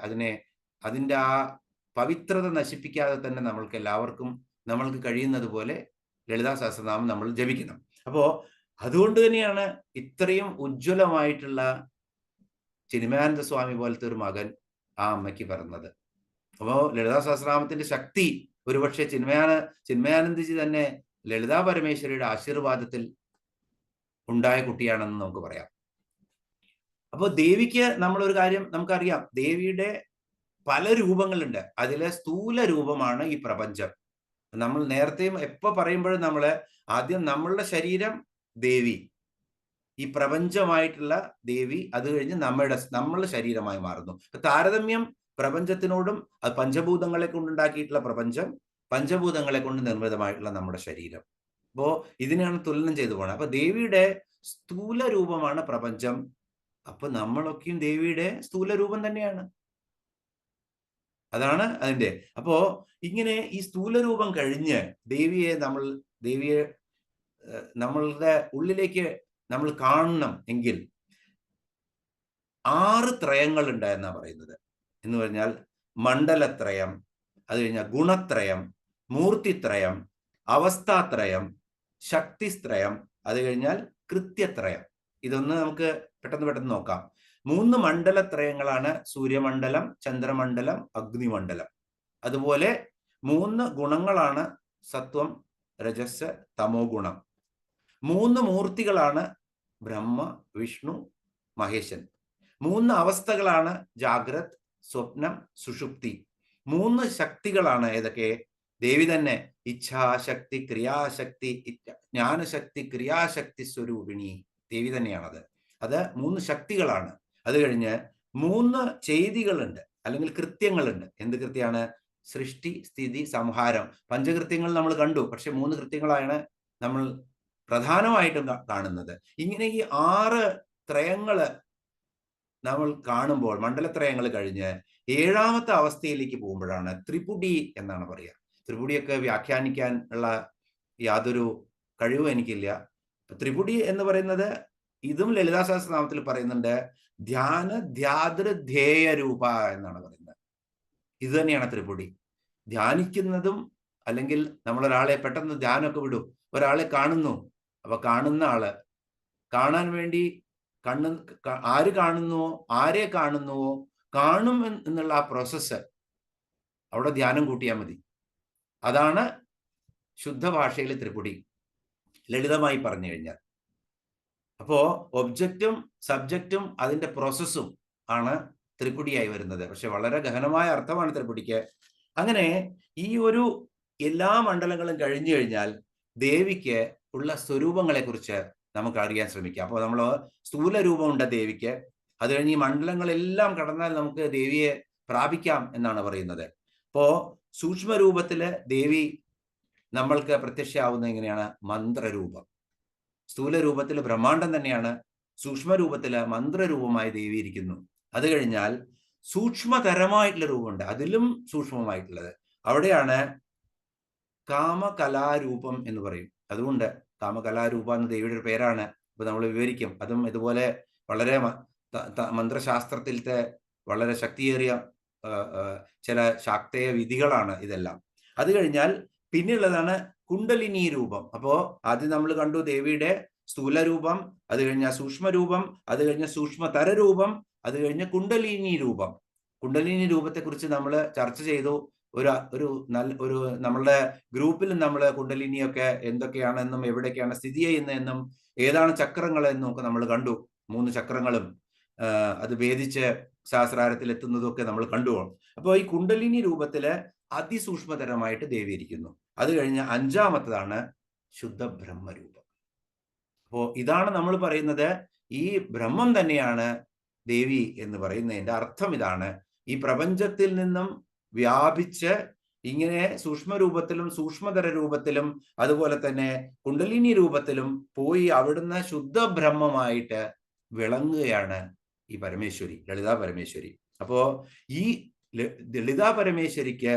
അതിൻ്റെ ആ പവിത്രത നശിപ്പിക്കാതെ തന്നെ നമ്മൾക്ക് എല്ലാവർക്കും നമ്മൾക്ക് കഴിയുന്നത് പോലെ ലളിതാ സഹസ്രനാമം നമ്മൾ ജപിക്കണം. അപ്പോ അതുകൊണ്ട് തന്നെയാണ് ഇത്രയും ഉജ്ജ്വലമായിട്ടുള്ള ചിന്മയാനന്ദ സ്വാമി പോലത്തെ ഒരു മകൻ ആ അമ്മയ്ക്ക് പിറന്നത്. അപ്പോൾ ലളിതാ സഹസ്രനാമത്തിന്റെ ശക്തി ഒരുപക്ഷെ ചിന്മയാനന്ദജി തന്നെ ലളിതാ പരമേശ്വരിയുടെ ആശീർവാദത്തിൽ ഉണ്ടായ കുട്ടിയാണെന്ന് നമുക്ക് പറയാം. അപ്പോൾ ദേവിക്ക് നമ്മളൊരു കാര്യം നമുക്കറിയാം, ദേവിയുടെ പല രൂപങ്ങളുണ്ട്. അതിലെ സ്ഥൂല രൂപമാണ് ഈ പ്രപഞ്ചം. നമ്മൾ നേരത്തെയും എപ്പോ പറയുമ്പോഴും ആദ്യം നമ്മളുടെ ശരീരം ദേവി, ഈ പ്രപഞ്ചമായിട്ടുള്ള ദേവി, അത് കഴിഞ്ഞ് നമ്മളുടെ ശരീരമായി മാറുന്നു. താരതമ്യം പ്രപഞ്ചത്തിനോടും അത് പഞ്ചഭൂതങ്ങളെ കൊണ്ടുണ്ടാക്കിയിട്ടുള്ള പ്രപഞ്ചം, പഞ്ചഭൂതങ്ങളെ കൊണ്ട് നിർമ്മിതമായിട്ടുള്ള നമ്മുടെ ശരീരം. അപ്പോ ഇതിനെയാണ് തുലനം ചെയ്തു പോകണം. അപ്പൊ ദേവിയുടെ സ്ഥൂല രൂപമാണ് പ്രപഞ്ചം. അപ്പൊ നമ്മളൊക്കെയും ദേവിയുടെ സ്ഥൂല രൂപം തന്നെയാണ്. അതാണ് അതിന്റെ. അപ്പോ ഇങ്ങനെ ഈ സ്ഥൂല രൂപം കഴിഞ്ഞ് ദേവിയെ നമ്മളുടെ ഉള്ളിലേക്ക് നമ്മൾ കാണണം എങ്കിൽ 6 ത്രയങ്ങളുണ്ട് എന്നാ പറയുന്നത്. എന്ന് പറഞ്ഞാൽ മണ്ഡലത്രയം, അത് കഴിഞ്ഞാൽ ഗുണത്രയം, മൂർത്തിത്രയം, അവസ്ഥാത്രയം, ശക്തിത്രയം, അത് കഴിഞ്ഞാൽ കൃത്യത്രയം. ഇതൊന്ന് നമുക്ക് പെട്ടെന്ന് നോക്കാം. 3 മണ്ഡലത്രയങ്ങളാണ് സൂര്യമണ്ഡലം, ചന്ദ്രമണ്ഡലം, അഗ്നിമണ്ഡലം. അതുപോലെ 3 ഗുണങ്ങളാണ് സത്വം, രജസ്, തമോ ഗുണം. 3 മൂർത്തികളാണ് ബ്രഹ്മ, വിഷ്ണു, മഹേശൻ. 3 അവസ്ഥകളാണ് ജാഗ്രത്, സ്വപ്നം, സുഷുപ്തി. 3 ശക്തികളാണ് ഏതൊക്കെ? ദേവി തന്നെ ഇച്ഛാശക്തി, ക്രിയാശക്തി, ജ്ഞാനശക്തി, ക്രിയാശക്തി സ്വരൂപിണി ദേവി തന്നെയാണത്. അത് 3 ശക്തികളാണ്. അത് കഴിഞ്ഞ് 3 ചെയ്തികളുണ്ട്, അല്ലെങ്കിൽ കൃത്യങ്ങളുണ്ട്. എന്ത് കൃത്യമാണ്? സൃഷ്ടി, സ്ഥിതി, സംഹാരം. പഞ്ചകൃത്യങ്ങൾ നമ്മൾ കണ്ടു, പക്ഷെ 3 കൃത്യങ്ങളാണ് നമ്മൾ പ്രധാനമായിട്ടും കാണുന്നത്. ഇങ്ങനെ ഈ 6 ത്രയങ്ങള് നമ്മൾ കാണുമ്പോൾ, മണ്ഡലത്രയങ്ങൾ കഴിഞ്ഞ് 7ാമത്തെ അവസ്ഥയിലേക്ക് പോകുമ്പോഴാണ് ത്രിപുടി എന്നാണ് പറയുക. ത്രിപുടിയൊക്കെ വ്യാഖ്യാനിക്കാൻ ഉള്ള യാതൊരു കഴിവും എനിക്കില്ല. ത്രിപുടി എന്ന് പറയുന്നത് ഇതും ലളിതാ സഹസ്രനാമത്തിൽ പറയുന്നുണ്ട്. ധ്യാന ധ്യാതൃ ധ്യേയ രൂപ എന്നാണ് പറയുന്നത്. ഇത് തന്നെയാണ് ത്രിപുടി. ധ്യാനിക്കുന്നതും, അല്ലെങ്കിൽ നമ്മളൊരാളെ പെട്ടെന്ന് ധ്യാനമൊക്കെ വിടും, ഒരാളെ കാണുന്നു, അപ്പൊ കാണുന്ന ആള് കാണാൻ വേണ്ടി ആര് കാണുന്നുവോ, ആരെ കാണുന്നുവോ, കാണും എന്നുള്ള ആ പ്രോസസ്സ്, അവിടെ ധ്യാനം കൂട്ടിയാൽ മതി. അതാണ് ശുദ്ധ ഭാഷയിൽ ത്രിപുടി, ലളിതമായി പറഞ്ഞു കഴിഞ്ഞാൽ. അപ്പോ ഒബ്ജക്റ്റും സബ്ജക്റ്റും അതിന്റെ പ്രോസസ്സും ആണ് ത്രിപുടിയായി വരുന്നത്. പക്ഷെ വളരെ ഗഹനമായ അർത്ഥമാണ് ത്രിപുടിക്ക്. അങ്ങനെ ഈ ഒരു എല്ലാ മണ്ഡലങ്ങളും കഴിഞ്ഞു കഴിഞ്ഞാൽ ദേവിക്ക് ഉള്ള സ്വരൂപങ്ങളെ കുറിച്ച് നമുക്ക് അറിയാൻ ശ്രമിക്കാം. അപ്പോൾ നമ്മൾ സ്ഥൂല രൂപമുണ്ട് ദേവിക്ക്. അത് കഴിഞ്ഞ് ഈ മണ്ഡലങ്ങളെല്ലാം കടന്നാൽ നമുക്ക് ദേവിയെ പ്രാപിക്കാം എന്നാണ് പറയുന്നത്. അപ്പോ സൂക്ഷ്മ രൂപത്തില് ദേവി നമ്മൾക്ക് പ്രത്യക്ഷമാവുന്നത് എങ്ങനെയാണ്? മന്ത്രരൂപം. സ്ഥൂല രൂപത്തിൽ ബ്രഹ്മാണ്ടം തന്നെയാണ്, സൂക്ഷ്മ രൂപത്തില് മന്ത്രരൂപമായി ദേവി ഇരിക്കുന്നു. അത് കഴിഞ്ഞാൽ സൂക്ഷ്മതരമായിട്ടുള്ള രൂപമുണ്ട്, അതിലും സൂക്ഷ്മമായിട്ടുള്ളത്. അവിടെയാണ് കാമകലാരൂപം എന്ന് പറയും. അതുകൊണ്ട് കാമകലാരൂപ എന്ന ദേവിയുടെ ഒരു പേരാണ്. ഇപ്പൊ നമ്മൾ വിവരിക്കും. അതും ഇതുപോലെ വളരെ മന്ത്രശാസ്ത്രത്തിലത്തെ വളരെ ശക്തിയേറിയ ചില ശാക്തേയ വിധികളാണ് ഇതെല്ലാം. അത് കഴിഞ്ഞാൽ പിന്നെയുള്ളതാണ് കുണ്ടലിനി രൂപം. അപ്പോ ആദ്യം നമ്മൾ കണ്ടു ദേവിയുടെ സ്ഥൂല രൂപം, അത് കഴിഞ്ഞ സൂക്ഷ്മ രൂപം, അത് കഴിഞ്ഞ സൂക്ഷ്മതര രൂപം, അത് കഴിഞ്ഞ കുണ്ടലിനി രൂപം. കുണ്ടലിനി രൂപത്തെ കുറിച്ച് നമ്മൾ ചർച്ച ചെയ്തു. ഒരു നമ്മളുടെ ഗ്രൂപ്പിൽ നമ്മൾ കുണ്ടലിനിയൊക്കെ എന്തൊക്കെയാണെന്നും എവിടേക്കാണ് സ്ഥിതി ചെയ്യുന്നതെന്നും ഏതാണ് ചക്രങ്ങൾ എന്നും ഒക്കെ നമ്മൾ കണ്ടു. 3 ചക്രങ്ങളും അത് ഭേദിച്ച് സഹസ്രാരത്തിൽ എത്തുന്നതും ഒക്കെ നമ്മൾ കണ്ടു. അപ്പോൾ ഈ കുണ്ടലിനി രൂപത്തില് അതിസൂക്ഷ്മതരമായിട്ട് ദേവി ഇരിക്കുന്നു. അത് കഴിഞ്ഞ് 5ാമത്തതാണ് ശുദ്ധ ബ്രഹ്മരൂപം. അപ്പോ ഇതാണ് നമ്മൾ പറയുന്നത്, ഈ ബ്രഹ്മം തന്നെയാണ് ദേവി എന്ന് പറയുന്നതിന്റെ അർത്ഥം ഇതാണ്. ഈ പ്രപഞ്ചത്തിൽ നിന്നും വ്യാപിച്ച് ഇങ്ങനെ സൂക്ഷ്മരൂപത്തിലും സൂക്ഷ്മതര രൂപത്തിലും അതുപോലെ തന്നെ കുണ്ടലിനി രൂപത്തിലും പോയി അവിടുന്ന് ശുദ്ധ ബ്രഹ്മമായിട്ട് വിളങ്ങുകയാണ് ഈ പരമേശ്വരി, ലളിതാ പരമേശ്വരി. അപ്പോ ഈ ലളിതാ പരമേശ്വരിക്ക്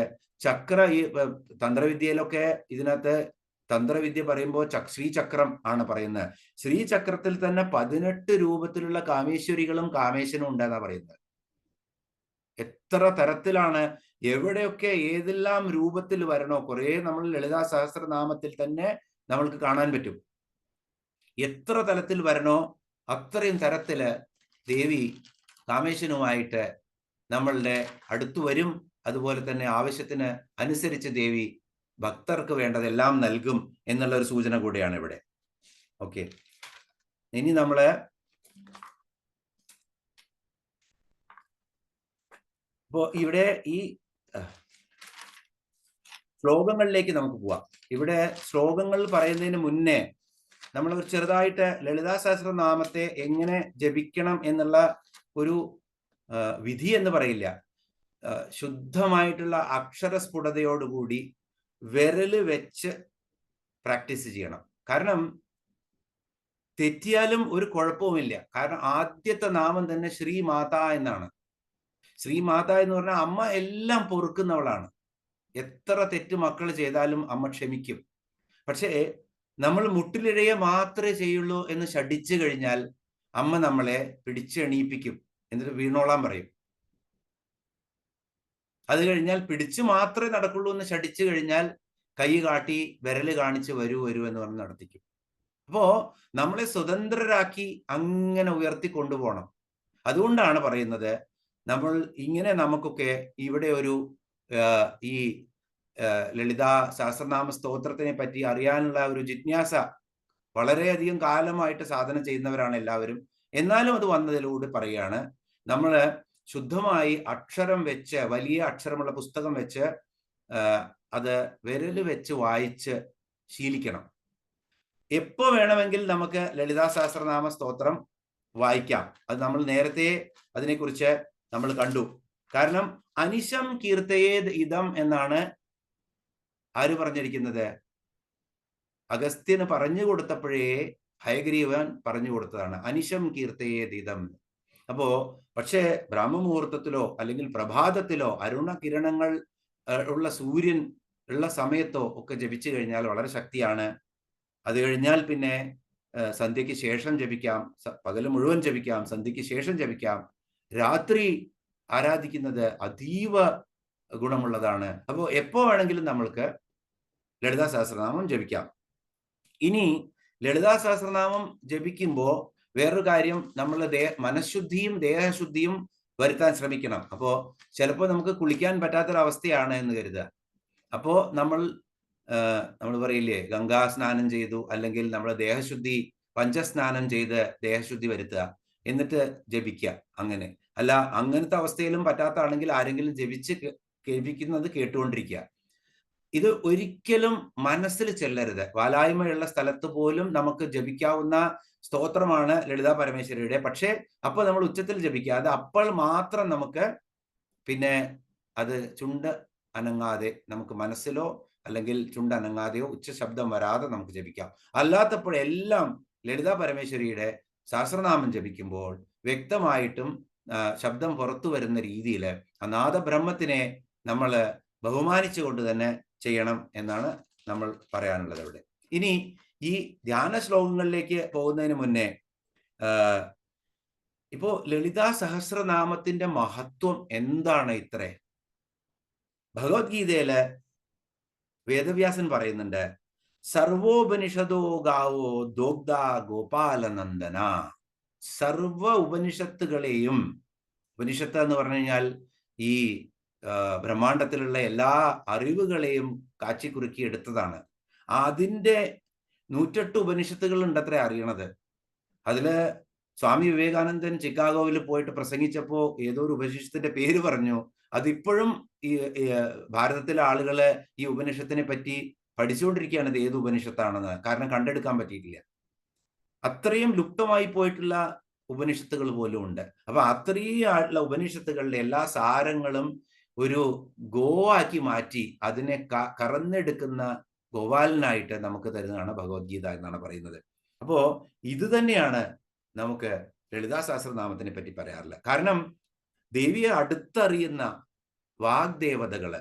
ഈ തന്ത്രവിദ്യയിലൊക്കെ ഇതിനകത്ത് തന്ത്രവിദ്യ പറയുമ്പോൾ ശ്രീചക്രം ആണ് പറയുന്നത്. ശ്രീചക്രത്തിൽ തന്നെ 18 രൂപത്തിലുള്ള കാമേശ്വരികളും കാമേശനും ഉണ്ടെന്നാ പറയുന്നത്. എത്ര തരത്തിലാണ്, എവിടെയൊക്കെ ഏതെല്ലാം രൂപത്തിൽ വരണോ, കുറെ നമ്മൾ ലളിതാ സഹസ്രനാമത്തിൽ തന്നെ നമ്മൾക്ക് കാണാൻ പറ്റും. എത്ര തലത്തിൽ വരണോ അത്രയും തരത്തില് ദേവി കാമേശനുമായിട്ട് നമ്മളുടെ അടുത്തു വരും. അതുപോലെ തന്നെ ആവശ്യത്തിന് അനുസരിച്ച് ദേവി ഭക്തർക്ക് വേണ്ടതെല്ലാം നൽകും എന്നുള്ള ഒരു സൂചന കൂടിയാണ് ഇവിടെ. ഓക്കെ, ഇനി നമ്മള് ഇപ്പോ ഇവിടെ ഈ ശ്ലോകങ്ങളിലേക്ക് നമുക്ക് പോവാം. ഇവിടെ ശ്ലോകങ്ങൾ പറയുന്നതിന് മുന്നേ നമ്മൾ ഒരു ചെറുതായിട്ട് ലളിതാ സഹസ്രനാമത്തെ എങ്ങനെ ജപിക്കണം എന്നുള്ള ഒരു വിധി എന്ന് പറയില്ല, ശുദ്ധമായിട്ടുള്ള അക്ഷരസ്ഫുടതയോടുകൂടി വിരല് വെച്ച് പ്രാക്ടീസ് ചെയ്യണം. കാരണം തെറ്റിയാലും ഒരു കുഴപ്പവുമില്ല. കാരണം ആദ്യത്തെ നാമം തന്നെ ശ്രീമാത എന്നാണ്. ശ്രീമാത എന്ന് പറഞ്ഞാൽ അമ്മ എല്ലാം പൊറുക്കുന്നവളാണ്. എത്ര തെറ്റ് മക്കൾ ചെയ്താലും അമ്മ ക്ഷമിക്കും. പക്ഷേ നമ്മൾ മുട്ടിലിഴയെ മാത്രമേ ചെയ്യുള്ളൂ എന്ന് ശഠിച്ചു കഴിഞ്ഞാൽ അമ്മ നമ്മളെ പിടിച്ചെണീപ്പിക്കും, എന്നിട്ട് വീണോളാൻ പറയും. അത് കഴിഞ്ഞാൽ പിടിച്ചു മാത്രമേ നടക്കുള്ളൂ എന്ന് ശഠിച്ചു കഴിഞ്ഞാൽ കൈ കാട്ടി വിരല് കാണിച്ച് വരൂ എന്ന് പറഞ്ഞ് നടത്തിക്കും. അപ്പോ നമ്മളെ സ്വതന്ത്രരാക്കി അങ്ങനെ ഉയർത്തി കൊണ്ടുപോകണം. അതുകൊണ്ടാണ് പറയുന്നത്, നമ്മൾ ഇങ്ങനെ നമുക്കൊക്കെ ഇവിടെ ഒരു ഈ ലളിതാ സഹസ്രനാമ സ്തോത്രത്തിനെ പറ്റി അറിയാനുള്ള ഒരു ജിജ്ഞാസ വളരെയധികം കാലമായിട്ട് സാധന ചെയ്യുന്നവരാണ് എല്ലാവരും. എന്നാലും അത് വന്നതിലൂടെ പറയുകയാണ്, നമ്മൾ ശുദ്ധമായി അക്ഷരം വെച്ച്, വലിയ അക്ഷരമുള്ള പുസ്തകം വെച്ച് അത് വിരല് വെച്ച് വായിച്ച് ശീലിക്കണം. എപ്പോ വേണമെങ്കിൽ നമുക്ക് ലളിതാ സഹസ്രനാമ സ്തോത്രം വായിക്കാം. അത് നമ്മൾ നേരത്തെ അതിനെക്കുറിച്ച് നമ്മൾ കണ്ടു. കാരണം അനിശം കീർത്തയേത് ഇതം എന്നാണ് ആര് പറഞ്ഞിരിക്കുന്നത്? അഗസ്ത്യന് പറഞ്ഞു കൊടുത്തപ്പോഴേ ഹയഗ്രീവൻ പറഞ്ഞു കൊടുത്തതാണ് അനിശം കീർത്തയേത് ഇതം. അപ്പോ പക്ഷേ ബ്രാഹ്മമുഹൂർത്തത്തിലോ അല്ലെങ്കിൽ പ്രഭാതത്തിലോ അരുണ കിരണങ്ങൾ ഉള്ള സൂര്യൻ ഉള്ള സമയത്തോ ഒക്കെ ജപിച്ചു കഴിഞ്ഞാൽ വളരെ ശക്തിയാണ്. അത് കഴിഞ്ഞാൽ പിന്നെ സന്ധ്യയ്ക്ക് ശേഷം ജപിക്കാം, പകല് മുഴുവൻ ജപിക്കാം, സന്ധ്യയ്ക്ക് ശേഷം ജപിക്കാം. രാത്രി ആരാധിക്കുന്നത് അതീവ ഗുണമുള്ളതാണ്. അപ്പോൾ എപ്പോ വേണമെങ്കിലും നമ്മൾക്ക് ലളിതാ സഹസ്രനാമം ജപിക്കാം. ഇനി ലളിതാ സഹസ്രനാമം ജപിക്കുമ്പോൾ വേറൊരു കാര്യം, നമ്മൾ മനഃശുദ്ധിയും ദേഹശുദ്ധിയും വരുത്താൻ ശ്രമിക്കണം. അപ്പോൾ ചിലപ്പോൾ നമുക്ക് കുളിക്കാൻ പറ്റാത്തൊരവസ്ഥയാണ് എന്ന് കരുതുക. അപ്പോൾ നമ്മൾ പറയില്ലേ, ഗംഗാ സ്നാനം ചെയ്തു, അല്ലെങ്കിൽ നമ്മൾ ദേഹശുദ്ധി പഞ്ചസ്നാനം ചെയ്ത് ദേഹശുദ്ധി വരുത്തുക, എന്നിട്ട് ജപിക്കുക. അങ്ങനെ അല്ല, അങ്ങനത്തെ അവസ്ഥയിലും പറ്റാത്താണെങ്കിൽ ആരെങ്കിലും ജപിക്കുന്നത് കേട്ടുകൊണ്ടിരിക്കുക. ഇത് ഒരിക്കലും മനസ്സിൽ ചെല്ലരുത്. വാലായ്മയുള്ള സ്ഥലത്ത് പോലും നമുക്ക് ജപിക്കാവുന്ന സ്തോത്രമാണ് ലളിതാ പരമേശ്വരിയുടെ. പക്ഷേ അപ്പോൾ നമ്മൾ ഉച്ചത്തിൽ ജപിക്കുക. അത് അപ്പോൾ മാത്രം നമുക്ക് പിന്നെ അത് ചുണ്ട് അനങ്ങാതെ നമുക്ക് മനസ്സിലോ അല്ലെങ്കിൽ ചുണ്ട് അനങ്ങാതെയോ ഉച്ചശബ്ദം വരാതെ നമുക്ക് ജപിക്കാം. അല്ലാത്തപ്പോഴെല്ലാം ലളിതാ പരമേശ്വരിയുടെ സഹസ്രനാമം ജപിക്കുമ്പോൾ വ്യക്തമായിട്ടും ശബ്ദം പുറത്തു വരുന്ന രീതിയിൽ നാദബ്രഹ്മത്തിനെ നമ്മൾ ബഹുമാനിച്ചുകൊണ്ട് തന്നെ ചെയ്യണം എന്നാണ് നമ്മൾ പറയാനുള്ളത് അവിടെ. ഇനി ഈ ധ്യാന ശ്ലോകങ്ങളിലേക്ക് പോകുന്നതിന് മുന്നേ ഇപ്പോ ലളിതാ സഹസ്രനാമത്തിന്റെ മഹത്വം എന്താണ് ഇത്ര? ഭഗവത്ഗീതയില് വേദവ്യാസൻ പറയുന്നുണ്ട്, സർവോപനിഷദോ ഗാവോ ദോഗ്ധ ഗോപാലനന്ദന. സർവ ഉപനിഷത്തുകളെയും, ഉപനിഷത്ത് എന്ന് പറഞ്ഞു കഴിഞ്ഞാൽ ഈ ബ്രഹ്മാണ്ടത്തിലുള്ള എല്ലാ അറിവുകളെയും കാച്ചിക്കുറുക്കി എടുത്തതാണ്. അതിൻ്റെ 108 ഉപനിഷത്തുകൾ ഉണ്ടത്രേ അറിയണത്. അതില് സ്വാമി വിവേകാനന്ദൻ ചിക്കാഗോയിൽ പോയിട്ട് പ്രസംഗിച്ചപ്പോൾ ഏതോ ഒരു ഉപനിഷത്തിന്റെ പേര് പറഞ്ഞു. അതിപ്പോഴും ഈ ഭാരതത്തിലെ ആളുകള് ഈ ഉപനിഷത്തിനെ പറ്റി പഠിച്ചുകൊണ്ടിരിക്കുകയാണ്, ഇത് ഏത് ഉപനിഷത്താണെന്ന്. കാരണം കണ്ടെടുക്കാൻ പറ്റിയിട്ടില്ല. അത്രയും ലുപ്തമായി പോയിട്ടുള്ള ഉപനിഷത്തുകൾ പോലും ഉണ്ട്. അപ്പൊ അത്രയും ആയിട്ടുള്ള ഉപനിഷത്തുകളുടെ എല്ലാ സാരങ്ങളും ഒരു ഗോവാക്കി മാറ്റി അതിനെ കറന്നെടുക്കുന്ന ഗോപാലനായിട്ട് നമുക്ക് തരുന്നതാണ് ഭഗവത്ഗീത എന്നാണ് പറയുന്നത്. അപ്പോ ഇത് തന്നെയാണ് നമുക്ക് ലളിതാ സഹസ്രനാമത്തിനെ പറ്റി പറയാറില്ല. കാരണം ദേവിയെ അടുത്തറിയുന്ന വാഗ്ദേവതകള്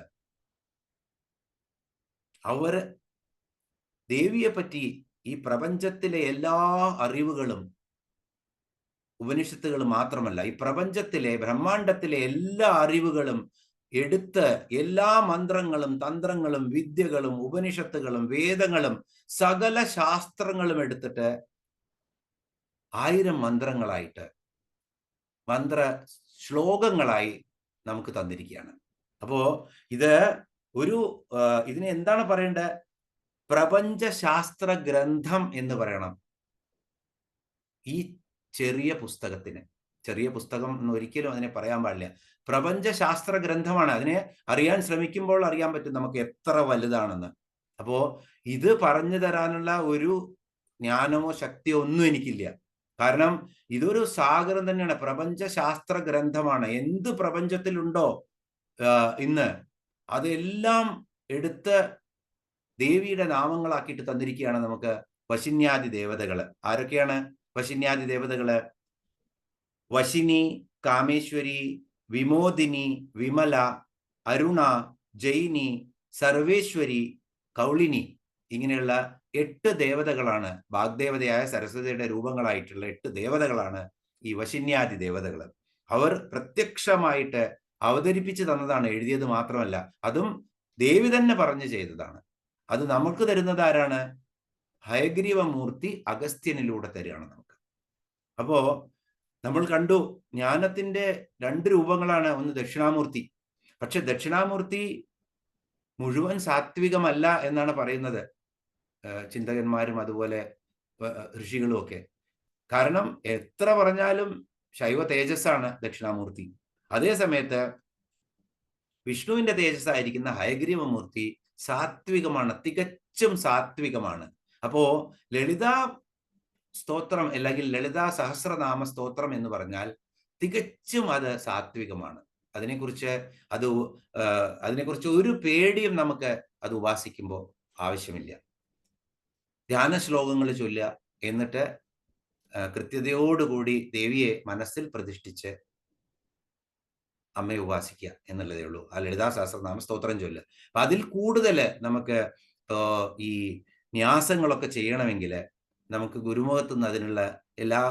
അവര് ദേവിയെ പറ്റി ഈ പ്രപഞ്ചത്തിലെ എല്ലാ അറിവുകളും, ഉപനിഷത്തുകൾ മാത്രമല്ല, ഈ പ്രപഞ്ചത്തിലെ ബ്രഹ്മാണ്ടത്തിലെ എല്ലാ അറിവുകളും എടുത്ത് എല്ലാ മന്ത്രങ്ങളും തന്ത്രങ്ങളും വിദ്യകളും ഉപനിഷത്തുകളും വേദങ്ങളും സകല ശാസ്ത്രങ്ങളും എടുത്തിട്ട് 1000 മന്ത്രങ്ങളായിട്ട്, മന്ത്ര ശ്ലോകങ്ങളായി നമുക്ക് തന്നിരിക്കുകയാണ്. അപ്പോ ഇത് ഇതിനെ എന്താണ് പറയേണ്ടത്? പ്രപഞ്ചശാസ്ത്ര ഗ്രന്ഥം എന്ന് പറയണം ഈ ചെറിയ പുസ്തകത്തിന്. ചെറിയ പുസ്തകം എന്ന് ഒരിക്കലും അതിനെ പറയാൻ പാടില്ല. പ്രപഞ്ചശാസ്ത്ര ഗ്രന്ഥമാണ്. അതിനെ അറിയാൻ ശ്രമിക്കുമ്പോൾ അറിയാൻ പറ്റും നമുക്ക് എത്ര വലുതാണെന്ന്. അപ്പോ ഇത് പറഞ്ഞു തരാനുള്ള ഒരു ജ്ഞാനമോ ശക്തിയോ ഒന്നും എനിക്കില്ല. കാരണം ഇതൊരു സാഗരം തന്നെയാണ്, പ്രപഞ്ചശാസ്ത്ര ഗ്രന്ഥമാണ്. എന്ത് പ്രപഞ്ചത്തിലുണ്ടോ ഇന്ന് അതെല്ലാം എടുത്ത് ദേവിയുടെ നാമങ്ങളാക്കിയിട്ട് തന്നിരിക്കുകയാണ് നമുക്ക് വശിന്യാദി ദേവതകള്. ആരൊക്കെയാണ് വശിന്യാദി ദേവതകള്? വശിനി, കാമേശ്വരി, വിമോദിനി, വിമല, അരുണ, ജൈനി, സർവേശ്വരി, കൗളിനി, ഇങ്ങനെയുള്ള 8 ദേവതകളാണ്. വാഗ്ദേവതയായ സരസ്വതിയുടെ രൂപങ്ങളായിട്ടുള്ള 8 ദേവതകളാണ് ഈ വശിന്യാദി ദേവതകൾ. അവർ പ്രത്യക്ഷമായിട്ട് അവതരിപ്പിച്ചു തന്നതാണ്, എഴുതിയത് മാത്രമല്ല. അതും ദേവി തന്നെ പറഞ്ഞു ചെയ്തതാണ്. അത് നമുക്ക് തരുന്നത് ആരാണ്? ഹയഗ്രീവമൂർത്തി അഗസ്ത്യനിലൂടെ തരികയാണ് നമുക്ക്. അപ്പോ നമ്മൾ കണ്ടു, ജ്ഞാനത്തിന്റെ 2 രൂപങ്ങളാണ്. ഒന്ന് ദക്ഷിണാമൂർത്തി. പക്ഷെ ദക്ഷിണാമൂർത്തി മുഴുവൻ സാത്വികമല്ല എന്നാണ് പറയുന്നത് ചിന്തകന്മാരും അതുപോലെ ഋഷികളും ഒക്കെ. കാരണം എത്ര പറഞ്ഞാലും ശൈവ തേജസ്സാണ് ദക്ഷിണാമൂർത്തി. അതേ സമയത്ത് വിഷ്ണുവിന്റെ തേജസ്സായിരിക്കുന്ന ഹയഗ്രീവമൂർത്തി സാത്വികമാണ്, തികച്ചും സാത്വികമാണ്. അപ്പോ ലളിതാ സ്തോത്രം അല്ലെങ്കിൽ ലളിതാ സഹസ്രനാമ സ്തോത്രം എന്ന് പറഞ്ഞാൽ തികച്ചും അത് സാത്വികമാണ്. അതിനെക്കുറിച്ച് അത് അതിനെക്കുറിച്ച് ഒരു പേടിയും നമുക്ക് അത് ഉപാസിക്കുമ്പോൾ ആവശ്യമില്ല. ധ്യാന ശ്ലോകങ്ങൾ ചൊല്ലുക, എന്നിട്ട് കൃത്യതയോടുകൂടി ദേവിയെ മനസ്സിൽ പ്രതിഷ്ഠിച്ച് അമ്മയെ ഉപാസിക്കുക എന്നുള്ളതേ ഉള്ളൂ. ആ ലളിതാ സഹസ്രനാമ സ്തോത്രം ചൊല്ലുക. അപ്പൊ അതിൽ കൂടുതൽ നമുക്ക് ഈ ന്യാസങ്ങളൊക്കെ ചെയ്യണമെങ്കിൽ നമുക്ക് ഗുരുമുഖത്തു നിന്ന് അതിനുള്ള എല്ലാ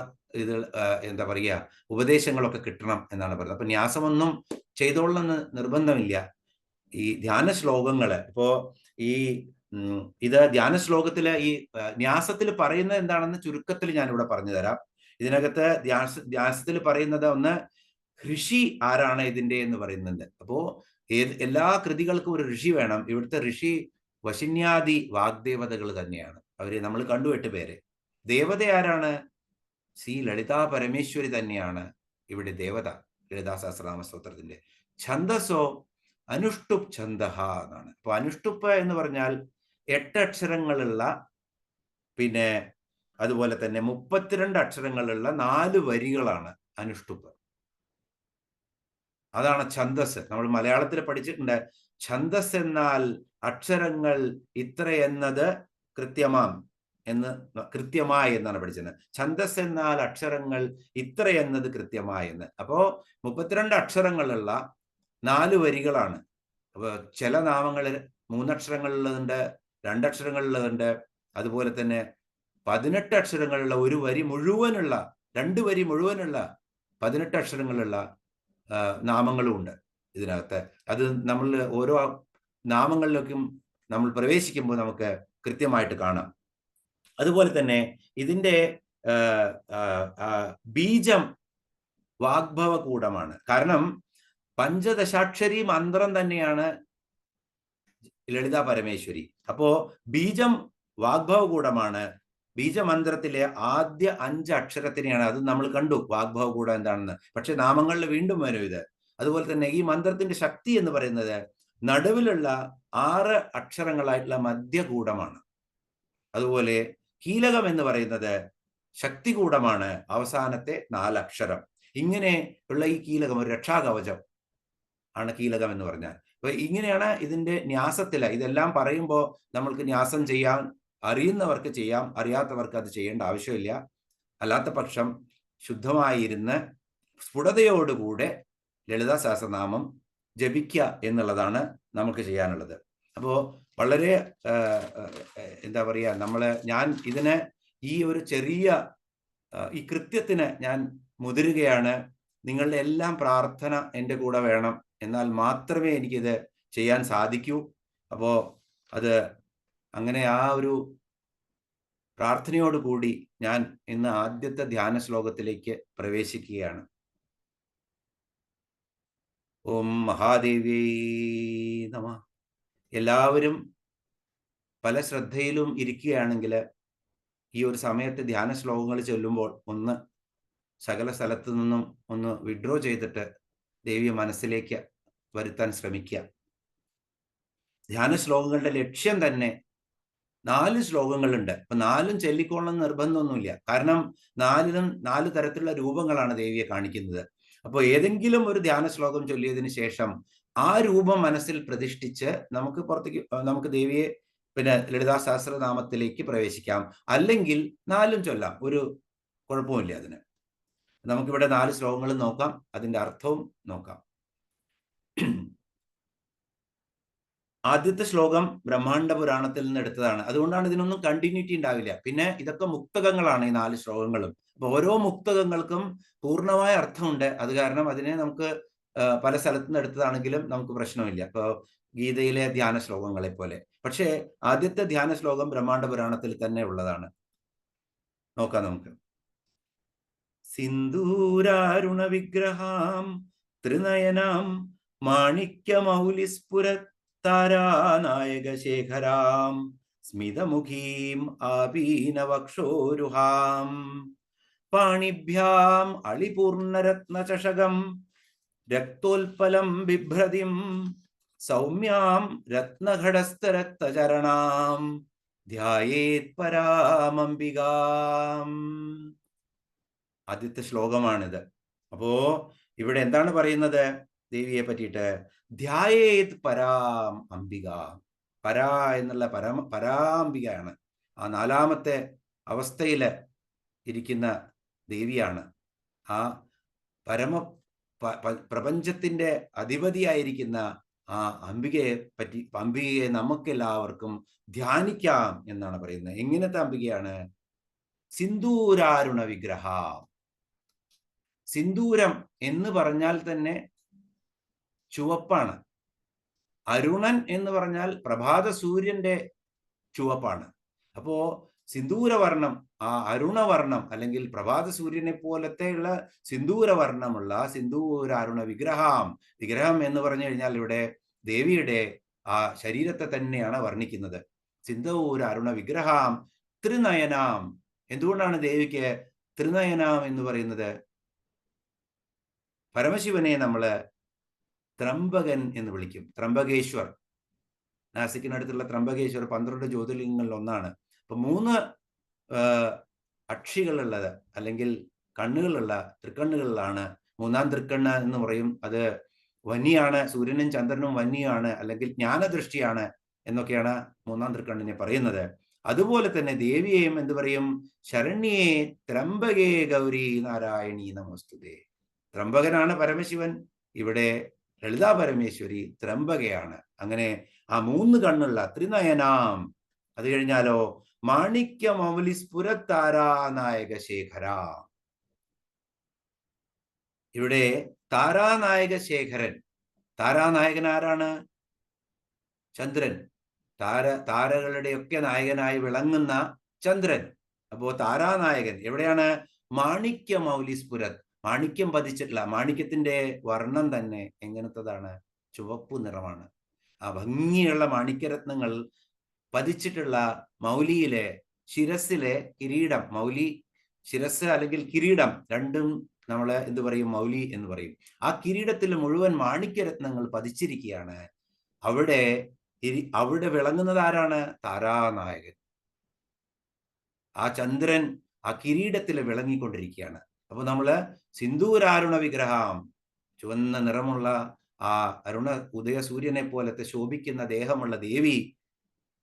ഇത് എന്താ പറയുക ഉപദേശങ്ങളൊക്കെ കിട്ടണം എന്നാണ് പറയുന്നത്. അപ്പൊ ന്യാസമൊന്നും ചെയ്തോളണമെന്ന് നിർബന്ധമില്ല. ഈ ധ്യാന ശ്ലോകങ്ങള് ഇപ്പോ ഈ ഇത് ധ്യാന ശ്ലോകത്തില് ഈ ന്യാസത്തിൽ പറയുന്നത് എന്താണെന്ന് ചുരുക്കത്തിൽ ഞാനിവിടെ പറഞ്ഞു തരാം. ഇതിനകത്ത് ന്യാസത്തിൽ പറയുന്നത് ഒന്ന് ഋഷി ആരാണ് ഇതിന്റെ എന്ന് പറയുന്നുണ്ട്. അപ്പോ എല്ലാ കൃതികൾക്കും ഒരു ഋഷി വേണം. ഇവിടുത്തെ ഋഷി വശിന്യാദി വാഗ്ദേവതകൾ തന്നെയാണ്. അവര് നമ്മൾ കണ്ടു 8 പേര്. ദേവത ആരാണ്? ശ്രീ ലളിതാ പരമേശ്വരി തന്നെയാണ് ഇവിടെ ദേവത ലളിതാ സഹസ്രനാമ സ്തോത്രത്തിന്റെ. ഛന്ദസ്സോ അനുഷ്ടുപ് ഛന്ദഹ എന്നാണ്. അപ്പൊ അനുഷ്ടുപ്പ് എന്ന് പറഞ്ഞാൽ 8 അക്ഷരങ്ങളുള്ള, പിന്നെ അതുപോലെ തന്നെ 32 അക്ഷരങ്ങളുള്ള 4 വരികളാണ് അനുഷ്ടുപ്പ്. അതാണ് ഛന്ദസ്. നമ്മൾ മലയാളത്തിൽ പഠിച്ചിട്ടുണ്ട്. ഛന്ദസ് എന്നാൽ അക്ഷരങ്ങൾ ഇത്ര എന്നത് കൃത്യമായി എന്നാണ് പഠിച്ചത്. ഛന്ദസ് എന്നാൽ അക്ഷരങ്ങൾ ഇത്ര എന്നത് കൃത്യമായി എന്ന്. അപ്പോ 32 അക്ഷരങ്ങളുള്ള 4 വരികളാണ്. അപ്പൊ ചില നാമങ്ങളിൽ 3 അക്ഷരങ്ങളുള്ളതുണ്ട്, 2 അക്ഷരങ്ങളുള്ളതുണ്ട്. അതുപോലെ തന്നെ 18 അക്ഷരങ്ങളുള്ള 1 വരി മുഴുവനുള്ള, 2 വരി മുഴുവനുള്ള 18 അക്ഷരങ്ങളുള്ള നാമങ്ങളും ഉണ്ട് ഇതിനകത്ത്. അത് നമ്മൾ ഓരോ നാമങ്ങളിലേക്കും നമ്മൾ പ്രവേശിക്കുമ്പോൾ നമുക്ക് കൃത്യമായിട്ട് കാണാം. അതുപോലെ തന്നെ ഇതിന്റെ ബീജം വാഗ്ഭവകൂടമാണ്. കാരണം പഞ്ചദശാക്ഷരി മന്ത്രം തന്നെയാണ് ലളിതാ പരമേശ്വരി. അപ്പോ ബീജം വാഗ്ഭവകൂടമാണ്. ബീജമന്ത്രത്തിലെ ആദ്യ 5 അക്ഷരത്തിനെയാണ്, അത് നമ്മൾ കണ്ടു വാഗ്ഭവകൂടം എന്താണെന്ന്. പക്ഷെ നാമങ്ങളിൽ വീണ്ടും വരും ഇത്. അതുപോലെ തന്നെ ഈ മന്ത്രത്തിന്റെ ശക്തി എന്ന് പറയുന്നത് നടുവിലുള്ള 6 അക്ഷരങ്ങളായിട്ടുള്ള മധ്യകൂടമാണ്. അതുപോലെ കീലകം എന്ന് പറയുന്നത് ശക്തികൂടമാണ്, അവസാനത്തെ 4 അക്ഷരം. ഇങ്ങനെ ഉള്ള ഈ കീലകം ഒരു രക്ഷാകവചം ആണ് കീലകം എന്ന് പറഞ്ഞാൽ. അപ്പൊ ഇങ്ങനെയാണ് ഇതിന്റെ ന്യാസത്തില്. ഇതെല്ലാം പറയുമ്പോൾ നമ്മൾക്ക് ന്യാസം ചെയ്യാൻ അറിയുന്നവർക്ക് ചെയ്യാം, അറിയാത്തവർക്ക് അത് ചെയ്യേണ്ട ആവശ്യമില്ല. അല്ലാത്ത പക്ഷം ശുദ്ധമായിരുന്ന് സ്ഫുടതയോടുകൂടെ ലളിതാ സഹസ്രനാമം ജപിക്കുക എന്നുള്ളതാണ് നമുക്ക് ചെയ്യാനുള്ളത്. അപ്പോൾ വളരെ എന്താ പറയുക, ഞാൻ ഇതിന് ഈ ഒരു ചെറിയ ഈ കൃത്യത്തിന് ഞാൻ മുതിരുകയാണ്. നിങ്ങളുടെ എല്ലാം പ്രാർത്ഥന എൻ്റെ കൂടെ വേണം, എന്നാൽ മാത്രമേ എനിക്കിത് ചെയ്യാൻ സാധിക്കൂ. അപ്പോൾ അത് അങ്ങനെ ആ ഒരു പ്രാർത്ഥനയോടുകൂടി ഞാൻ ഇന്ന് ആദ്യത്തെ ധ്യാന ശ്ലോകത്തിലേക്ക് പ്രവേശിക്കുകയാണ്. ഓം മഹാദേവ്യൈ നമഃ. എല്ലാവരും പല ശ്രദ്ധയിലും ഇരിക്കുകയാണെങ്കിൽ ഈ ഒരു സമയത്ത് ധ്യാന ശ്ലോകങ്ങൾ ചൊല്ലുമ്പോൾ ഒന്ന് സകല സ്ഥലത്തു നിന്നും ഒന്ന് വിഡ്രോ ചെയ്തിട്ട് ദേവിയെ മനസ്സിലേക്ക് വരുത്താൻ ശ്രമിക്കുക. ധ്യാന ശ്ലോകങ്ങളുടെ ലക്ഷ്യം തന്നെ 4 ശ്ലോകങ്ങളുണ്ട്. അപ്പൊ 4ഉം ചൊല്ലിക്കൊള്ളണം നിർബന്ധമൊന്നുമില്ല. കാരണം 4നും 4 തരത്തിലുള്ള രൂപങ്ങളാണ് ദേവിയെ കാണിക്കുന്നത്. അപ്പോൾ ഏതെങ്കിലും ഒരു ധ്യാന ശ്ലോകം ചൊല്ലിയതിന് ശേഷം ആ രൂപം മനസ്സിൽ പ്രതിഷ്ഠിച്ച് നമുക്ക് ദേവിയെ പിന്നെ ലളിതാ സഹസ്രനാമത്തിലേക്ക് പ്രവേശിക്കാം. അല്ലെങ്കിൽ 4ഉം ചൊല്ലാം, ഒരു കുഴപ്പമില്ല അതിന്. നമുക്കിവിടെ 4 ശ്ലോകങ്ങളും നോക്കാം, അതിന്റെ അർത്ഥവും നോക്കാം. ആദ്യത്തെ ശ്ലോകം ബ്രഹ്മാണ്ഡ പുരാണത്തിൽ നിന്ന് എടുത്തതാണ്. അതുകൊണ്ടാണ് ഇതിനൊന്നും കണ്ടിന്യൂറ്റി ഉണ്ടാവില്ല. പിന്നെ ഇതൊക്കെ മുക്തകങ്ങളാണ് ഈ 4 ശ്ലോകങ്ങളും. അപ്പൊ ഓരോ മുക്തകങ്ങൾക്കും പൂർണ്ണമായ അർത്ഥമുണ്ട്. അത് കാരണം അതിനെ നമുക്ക് പല സ്ഥലത്തു നിന്ന് എടുത്തതാണെങ്കിലും നമുക്ക് പ്രശ്നമില്ല. ഇപ്പൊ ഗീതയിലെ ധ്യാന ശ്ലോകങ്ങളെ പോലെ. പക്ഷേ ആദ്യത്തെ ധ്യാന ശ്ലോകം ബ്രഹ്മാണ്ഡ പുരാണത്തിൽ തന്നെ ഉള്ളതാണ്. നോക്കാം നമുക്ക്. സിന്ദൂരാരുണ വിഗ്രഹാം ത്രിനയനാം മാണിക്യമൗലിസ്ഫുരത് താരാനായക ശേഖരാം സ്മിതമുഖീം ആപീനവക്ഷോരുഹാം പാണിഭ്യാം അളിപൂർണരത്നചഷകം രക്തോൽപലം ബിഭ്രതിം സൗമ്യാം രത്നഘടസ്ഥരക്തചരണാം ധ്യായേത് പരാമംബികാം. ആദ്യത്തെ ശ്ലോകമാണിത്. അപ്പോ ഇവിടെ എന്താണ് പറയുന്നത് ദേവിയെ പറ്റിയിട്ട്? ധ്യായേത് പരാം അംബിക. പരാ എന്നുള്ള പരാംബികയാണ്. ആ നാലാമത്തെ അവസ്ഥയില് ഇരിക്കുന്ന ദേവിയാണ്. ആ പരമ പ്രപഞ്ചത്തിന്റെ അധിപതിയായിരിക്കുന്ന ആ അംബികയെ നമുക്കെല്ലാവർക്കും ധ്യാനിക്കാം എന്നാണ് പറയുന്നത്. എങ്ങനത്തെ അംബികയാണ്? സിന്ദൂരാരുണ വിഗ്രഹ. സിന്ദൂരം എന്ന് പറഞ്ഞാൽ തന്നെ ചുവപ്പാണ്. അരുണൻ എന്ന് പറഞ്ഞാൽ പ്രഭാത സൂര്യന്റെ ചുവപ്പാണ്. അപ്പോ സിന്ദൂരവർണം, ആ അരുണവർണം അല്ലെങ്കിൽ പ്രഭാത സൂര്യനെ പോലത്തെയുള്ള സിന്ദൂരവർണ്ണമുള്ള സിന്ദൂരാരുണ വിഗ്രഹം എന്ന് പറഞ്ഞു കഴിഞ്ഞാൽ ഇവിടെ ദേവിയുടെ ആ ശരീരത്തെ തന്നെയാണ് വർണ്ണിക്കുന്നത്. സിന്ദൂരാരുണ വിഗ്രഹാം ത്രിനയനാം. എന്തുകൊണ്ടാണ് ദേവിക്ക് ത്രിനയനാം എന്ന് പറയുന്നത്? പരമശിവനെ നമ്മള് ത്രംബകൻ എന്ന് വിളിക്കും. ത്രംബകേശ്വർ, നാസിക്കിനടുത്തുള്ള ത്രംബകേശ്വർ 12 ജ്യോതിർലിംഗങ്ങളിൽ ഒന്നാണ്. അപ്പൊ 3 അക്ഷികളുള്ളത് അല്ലെങ്കിൽ കണ്ണുകളുള്ള തൃക്കണ്ണുകളിലാണ്. 3-ാം തൃക്കണ്ണ് എന്ന് പറയും. അത് വന്യാണ്, സൂര്യനും ചന്ദ്രനും വന്യാണ് അല്ലെങ്കിൽ ജ്ഞാനദൃഷ്ടിയാണ് എന്നൊക്കെയാണ് 3-ാം തൃക്കണ്ണിനെ പറയുന്നത്. അതുപോലെ തന്നെ ദേവിയെയും എന്ത് പറയും? ശരണ്യേ ത്രംബകേ ഗൗരി നാരായണീ നമോസ്തുതേ. ത്രംബകനാണ് പരമശിവൻ, ഇവിടെ ലളിതാ പരമേശ്വരി ത്രംബകയാണ്. അങ്ങനെ ആ 3 കണ്ണുള്ള ത്രിനയനാം. അത് കഴിഞ്ഞാലോ മാണിക്യ മൗലി സ്ഫുരത്താരാനായക ശേഖര. ഇവിടെ താരാനായക ശേഖരൻ. താരാനായകൻ ആരാണ്? ചന്ദ്രൻ. താരകളുടെയൊക്കെ നായകനായി വിളങ്ങുന്ന ചന്ദ്രൻ. അപ്പോ താരാനായകൻ എവിടെയാണ്? മാണിക്യ മൗലി സ്ഫുരത്. മാണിക്യം പതിച്ചിട്ടുള്ള, മാണിക്യത്തിന്റെ വർണ്ണം തന്നെ എങ്ങനത്തതാണ്? ചുവപ്പ് നിറമാണ്. ആ ഭംഗിയുള്ള മാണിക്യരത്നങ്ങൾ പതിച്ചിട്ടുള്ള മൗലിയിലെ ശിരസിലെ കിരീടം, മൗലി ശിരസ് അല്ലെങ്കിൽ കിരീടം രണ്ടും നമ്മൾ എന്ത് പറയും? മൗലി എന്ന് പറയും. ആ കിരീടത്തിൽ മുഴുവൻ മാണിക്യരത്നങ്ങൾ പതിച്ചിരിക്കുകയാണ്. അവിടെ വിളങ്ങുന്നത് ആരാണ്? താരാനായകൻ. ആ ചന്ദ്രൻ ആ കിരീടത്തിൽ വിളങ്ങിക്കൊണ്ടിരിക്കുകയാണ്. അപ്പൊ നമ്മള് സിന്ദൂരാരുണ വിഗ്രഹം, ചുവന്ന നിറമുള്ള ആ അരുണ ഉദയസൂര്യനെ പോലത്തെ ശോഭിക്കുന്ന ദേഹമുള്ള ദേവി,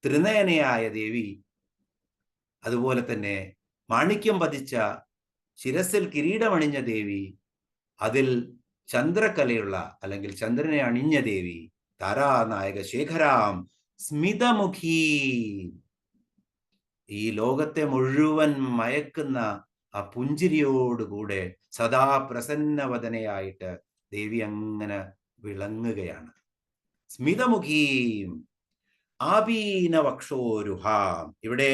ത്രിനയനയായ ദേവി, അതുപോലെ തന്നെ മാണിക്യം പതിച്ച ശിരസിൽ കിരീടമണിഞ്ഞ ദേവി, അതിൽ ചന്ദ്രകലയുള്ള അല്ലെങ്കിൽ ചന്ദ്രനെ അണിഞ്ഞ ദേവി, താരാനായക ശേഖരാം സ്മിതമുഖി. ഈ ലോകത്തെ മുഴുവൻ മയക്കുന്ന ആ പുഞ്ചിരിയോടുകൂടെ സദാ പ്രസന്നവദനയായിട്ട് ദേവി അങ്ങനെ വിളങ്ങുകയാണ്. സ്മിതമുഖീം ആപീനവക്ഷോരുഹാം. ഇവിടെ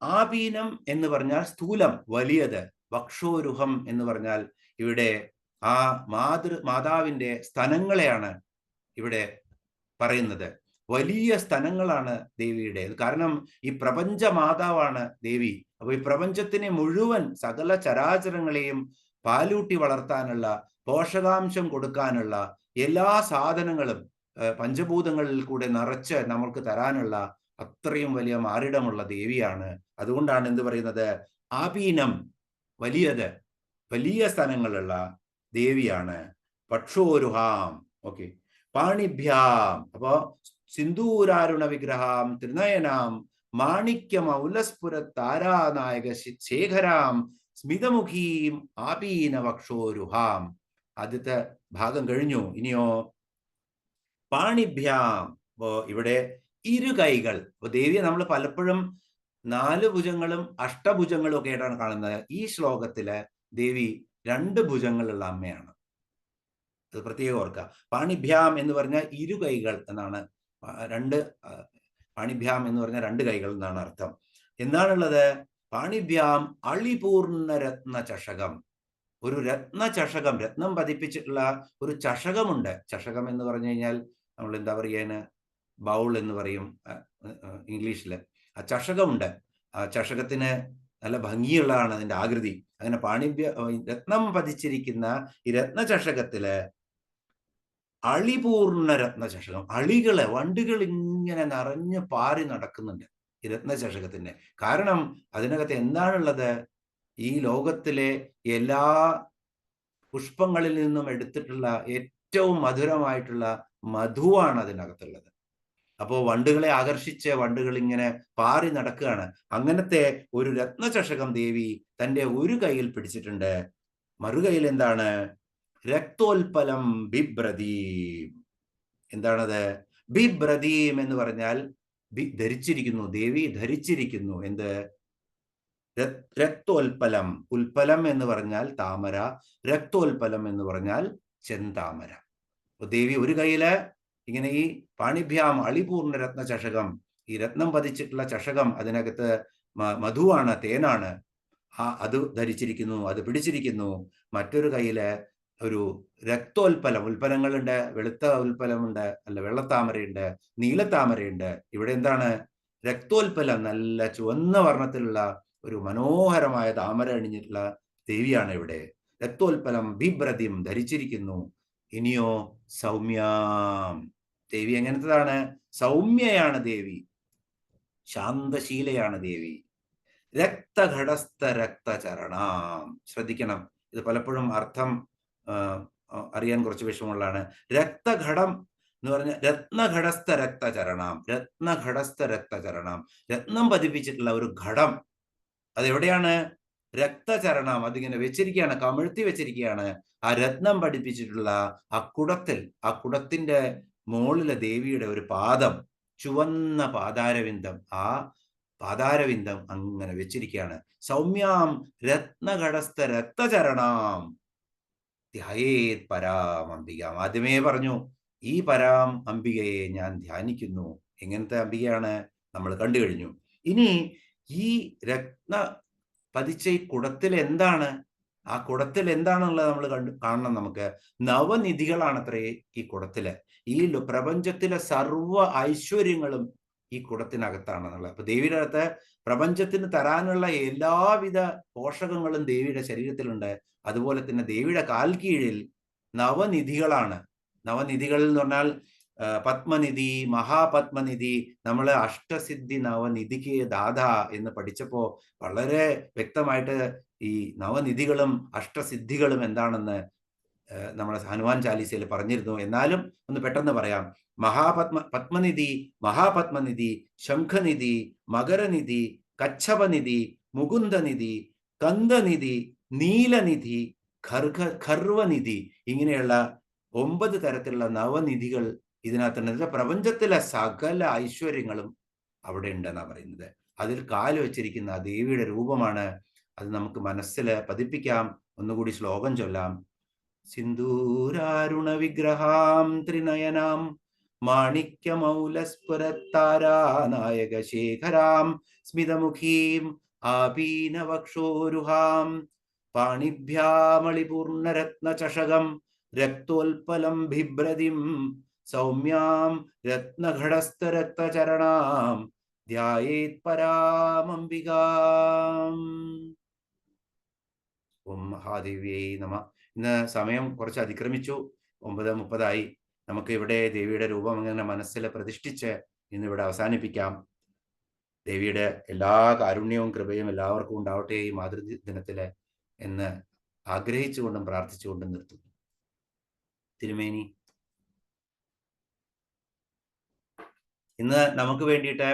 ആപീനം എന്ന് പറഞ്ഞാൽ സ്ഥൂലം, വലിയത്. വക്ഷോരുഹം എന്ന് പറഞ്ഞാൽ ഇവിടെ ആ മാതാവിന്റെ സ്തനങ്ങളെയാണ് ഇവിടെ പറയുന്നത്. വലിയ സ്തനങ്ങളാണ് ദേവിയുടെ. കാരണം ഈ പ്രപഞ്ച മാതാവാണ് ദേവി. അപ്പൊ ഈ പ്രപഞ്ചത്തിനെ മുഴുവൻ സകല ചരാചരങ്ങളെയും പാലൂട്ടി വളർത്താനുള്ള, പോഷകാംശം കൊടുക്കാനുള്ള എല്ലാ സാധനങ്ങളും പഞ്ചഭൂതങ്ങളിൽ കൂടെ നിറച്ച് നമ്മൾക്ക് തരാനുള്ള അത്രയും വലിയ മാറിടമുള്ള ദേവിയാണ്. അതുകൊണ്ടാണ് എന്ത് പറയുന്നത്? ആപീനം, വലിയത്, വലിയ സ്ഥാനങ്ങളുള്ള ദേവിയാണ്. പക്ഷോരുഹാം. ഓക്കെ. പാണിഭ്യാം. അപ്പോ സിന്ദൂരാരുണ വിഗ്രഹാം ത്രിനയനാം മാണിക്യം ഔലസ്ഫുര താരാനായക ശേഖരാം സ്മിതമുഖീം ആപീന വക്ഷോരുഹാം. ആദ്യത്തെ ഭാഗം കഴിഞ്ഞു. ഇനിയോ പാണിഭ്യാം. അപ്പോ ഇവിടെ 2 കൈകൾ. അപ്പൊ ദേവിയെ നമ്മൾ പലപ്പോഴും 4 ഭുജങ്ങളും അഷ്ടഭുജങ്ങളും ഒക്കെ ആയിട്ടാണ് കാണുന്നത്. ഈ ശ്ലോകത്തില് ദേവി 2 ഭുജങ്ങളുള്ള അമ്മയാണ്. അത് പ്രത്യേകം ഓർക്കുക. പാണിഭ്യാം എന്ന് പറഞ്ഞാൽ 2 കൈകൾ എന്നാണ്. പാണിഭ്യാം എന്ന് പറഞ്ഞാൽ 2 കൈകൾ എന്നാണ് അർത്ഥം. എന്താണുള്ളത്? പാണിഭ്യാം അളിപൂർണ്ണ രത്ന ചഷകം. ഒരു രത്ന ചഷകം, രത്നം പതിപ്പിച്ചിട്ടുള്ള ഒരു ചഷകമുണ്ട്. ചഷകം എന്ന് പറഞ്ഞു കഴിഞ്ഞാൽ നമ്മൾ എന്താ പറയുക? ബൗൾ എന്ന് പറയും ഇംഗ്ലീഷില്. ആ ചഷകമുണ്ട്. ആ ചഷകത്തിന് നല്ല ഭംഗിയുള്ളതാണ് അതിന്റെ ആകൃതി. അങ്ങനെ രത്നം പതിച്ചിരിക്കുന്ന ഈ രത്ന ചഷകത്തില് അളിപൂർണ്ണ രത്ന ചഷകം, അളികള്, വണ്ടുകൾ ഇങ്ങനെ നിറഞ്ഞു പാറി നടക്കുന്നുണ്ട്. ഈ രത്നചഷകത്തിന്റെ. കാരണം അതിനകത്ത് എന്താണുള്ളത്? ഈ ലോകത്തിലെ എല്ലാ പുഷ്പങ്ങളിൽ നിന്നും എടുത്തിട്ടുള്ള ഏറ്റവും മധുരമായിട്ടുള്ള മധുവാണ് അതിനകത്തുള്ളത്. അപ്പോൾ വണ്ടുകളെ ആകർഷിച്ച് വണ്ടുകൾ ഇങ്ങനെ പാറി നടക്കുകയാണ്. അങ്ങനത്തെ ഒരു രത്നചഷകം ദേവി തന്റെ ഒരു കയ്യിൽ പിടിച്ചിട്ടുണ്ട്. മറുകൈയിൽ എന്താണ്? രക്തോൽപ്പലം ബിഭ്രതീം. എന്താണത്? ബിഭ്രതീം എന്ന് പറഞ്ഞാൽ ധരിച്ചിരിക്കുന്നു, ദേവി ധരിച്ചിരിക്കുന്നു. എന്ത്? രക്തോൽപ്പലം. ഉൽപ്പലം എന്ന് പറഞ്ഞാൽ താമര, രക്തോൽപ്പലം എന്ന് പറഞ്ഞാൽ ചെന്താമര. അപ്പൊ ദേവി ഒരു കയ്യില് ഇങ്ങനെ ഈ പാണിഭ്യാം അളിപൂർണ്ണ രത്ന ചഷകം, ഈ രത്നം പതിച്ചിട്ടുള്ള ചഷകം, അതിനകത്ത് മധുവാണ്, തേനാണ്, അത് ധരിച്ചിരിക്കുന്നു, അത് പിടിച്ചിരിക്കുന്നു. മറ്റൊരു കയ്യില് ഒരു രക്തോൽപ്പലം, ഉൽപ്പലങ്ങളുണ്ട്, വെളുത്ത ഉൽപ്പലമുണ്ട്, അല്ല വെള്ളത്താമരയുണ്ട്, നീലത്താമരയുണ്ട്. ഇവിടെ എന്താണ്? രക്തോൽപ്പലം, നല്ല ചുവന്ന വർണ്ണത്തിലുള്ള ഒരു മനോഹരമായ താമര അണിഞ്ഞിട്ടുള്ള ദേവിയാണ് ഇവിടെ. രക്തോൽപ്പലം ബിഭ്രതിം ധരിച്ചിരിക്കുന്നു. ഇനിയോ സൗമ്യാം. ദേവി എങ്ങനത്തതാണ്? സൗമ്യയാണ് ദേവി, ശാന്തശീലയാണ് ദേവി. രക്തഘടസ്ഥ രക്തചരണാം. ശ്രദ്ധിക്കണം, ഇത് പലപ്പോഴും അർത്ഥം അറിയാൻ കുറച്ച് വിഷമമുള്ളതാണ്. രക്തഘടം എന്ന് പറഞ്ഞ രത്നഘടസ്ഥ രക്തചരണാം. രത്നഘടസ്ഥ രക്തചരണാം, രത്നം പതിപ്പിച്ചിട്ടുള്ള ഒരു ഘടം. അതെവിടെയാണ്? രക്തചരണം. അതിങ്ങനെ വെച്ചിരിക്കുകയാണ്, കമിഴ്ത്തി വെച്ചിരിക്കുകയാണ്. ആ രത്നം പഠിപ്പിച്ചിട്ടുള്ള ആ കുടത്തിൽ, ആ കുടത്തിന്റെ മുകളിലെ ദേവിയുടെ ഒരു പാദം, ചുവന്ന പാതാരവിന്ദം, ആ പാതാരവിന്ദം അങ്ങനെ വെച്ചിരിക്കുകയാണ്. സൗമ്യാം രത്നഘടസ്ഥ രക്തചരണാം ധ്യായേത് പരാം അംബികാം. ആദ്യമേ പറഞ്ഞു, ഈ പരാം അംബികയെ ഞാൻ ധ്യാനിക്കുന്നു. എങ്ങനത്തെ അംബികയാണ്? നമ്മൾ കണ്ടു കഴിഞ്ഞു. ഇനി ഈ രത്ന പതിച്ച ഈ കുടത്തിൽ എന്താണ്? ആ കുടത്തിൽ എന്താണെന്നുള്ളത് നമ്മൾ കാണണം. നമുക്ക് നവനിധികളാണത്രേ ഈ കുടത്തില്. ഈ പ്രപഞ്ചത്തിലെ സർവ്വ ഐശ്വര്യങ്ങളും ഈ കുടത്തിനകത്താണെന്നുള്ളത്. അപ്പൊ ദേവിയുടെ അകത്ത് പ്രപഞ്ചത്തിന് തരാനുള്ള എല്ലാവിധ പോഷകങ്ങളും ദേവിയുടെ ശരീരത്തിലുണ്ട്. അതുപോലെ തന്നെ ദേവിയുടെ കാൽ കീഴിൽ നവനിധികളാണ്. നവനിധികൾ എന്ന് പറഞ്ഞാൽ പത്മനിധി, മഹാപത്മനിധി. നമ്മൾ അഷ്ടസിദ്ധി നവനിധിക്ക് ദാത എന്ന് പഠിച്ചപ്പോ വളരെ വ്യക്തമായിട്ട് ഈ നവനിധികളും അഷ്ടസിദ്ധികളും എന്താണെന്ന് നമ്മുടെ ഹനുമാൻ ചാലീസയിൽ പറഞ്ഞിരുന്നു. എന്നാലും ഒന്ന് പെട്ടെന്ന് പറയാം. പത്മനിധി, മഹാപത്മനിധി, ശംഖനിധി, മകരനിധി, കച്ഛപനിധി, മുകുന്ദനിധി, കന്ദനിധി, നീലനിധി, ഖർവനിധി, ഇങ്ങനെയുള്ള 9 തരത്തിലുള്ള നവനിധികൾ ഇതിനകത്തുണ്ട്. പ്രപഞ്ചത്തിലെ സകല ഐശ്വര്യങ്ങളും അവിടെ ഉണ്ടെന്നാണ് പറയുന്നത്. അതിൽ കാല് വെച്ചിരിക്കുന്ന ആ ദേവിയുടെ രൂപമാണ്. അത് നമുക്ക് മനസ്സിൽ പതിപ്പിക്കാം. ഒന്നുകൂടി ശ്ലോകം ചൊല്ലാം. സിന്ദൂരാരുണ വിഗ്രഹാം ത്രിനയനാം മാണിക്യമൗലസ്ഫുരത്താരാനായക ശേഖരാം സ്മിതമുഖീം ആപീനവക്ഷോരുഹാം പാണിഭ്യാമളിപൂർണരത്നചഷകം രക്തോൽപ്പലം ബിഭ്രതിം സൗമ്യാം രത്നഘടസ്ഥരക്തചരണാം ധ്യായേത് പരാമംബികാം. ഓം മഹാദേവ്യൈ നമഃ. ഇന്ന് സമയം കുറച്ച് അതിക്രമിച്ചു, 9:30 നമുക്ക് ഇവിടെ ദേവിയുടെ രൂപം അങ്ങനെ മനസ്സിൽ പ്രതിഷ്ഠിച്ച് ഇന്നിവിടെ അവസാനിപ്പിക്കാം. ദേവിയുടെ എല്ലാ കാരുണ്യവും കൃപയും എല്ലാവർക്കും ഉണ്ടാവട്ടെ ഈ മാതൃദിനത്തില് എന്ന് ആഗ്രഹിച്ചുകൊണ്ടും പ്രാർത്ഥിച്ചുകൊണ്ടും നിർത്തുന്നു. തിരുമേനി, ഇന്ന് നമുക്ക് വേണ്ടിയിട്ട്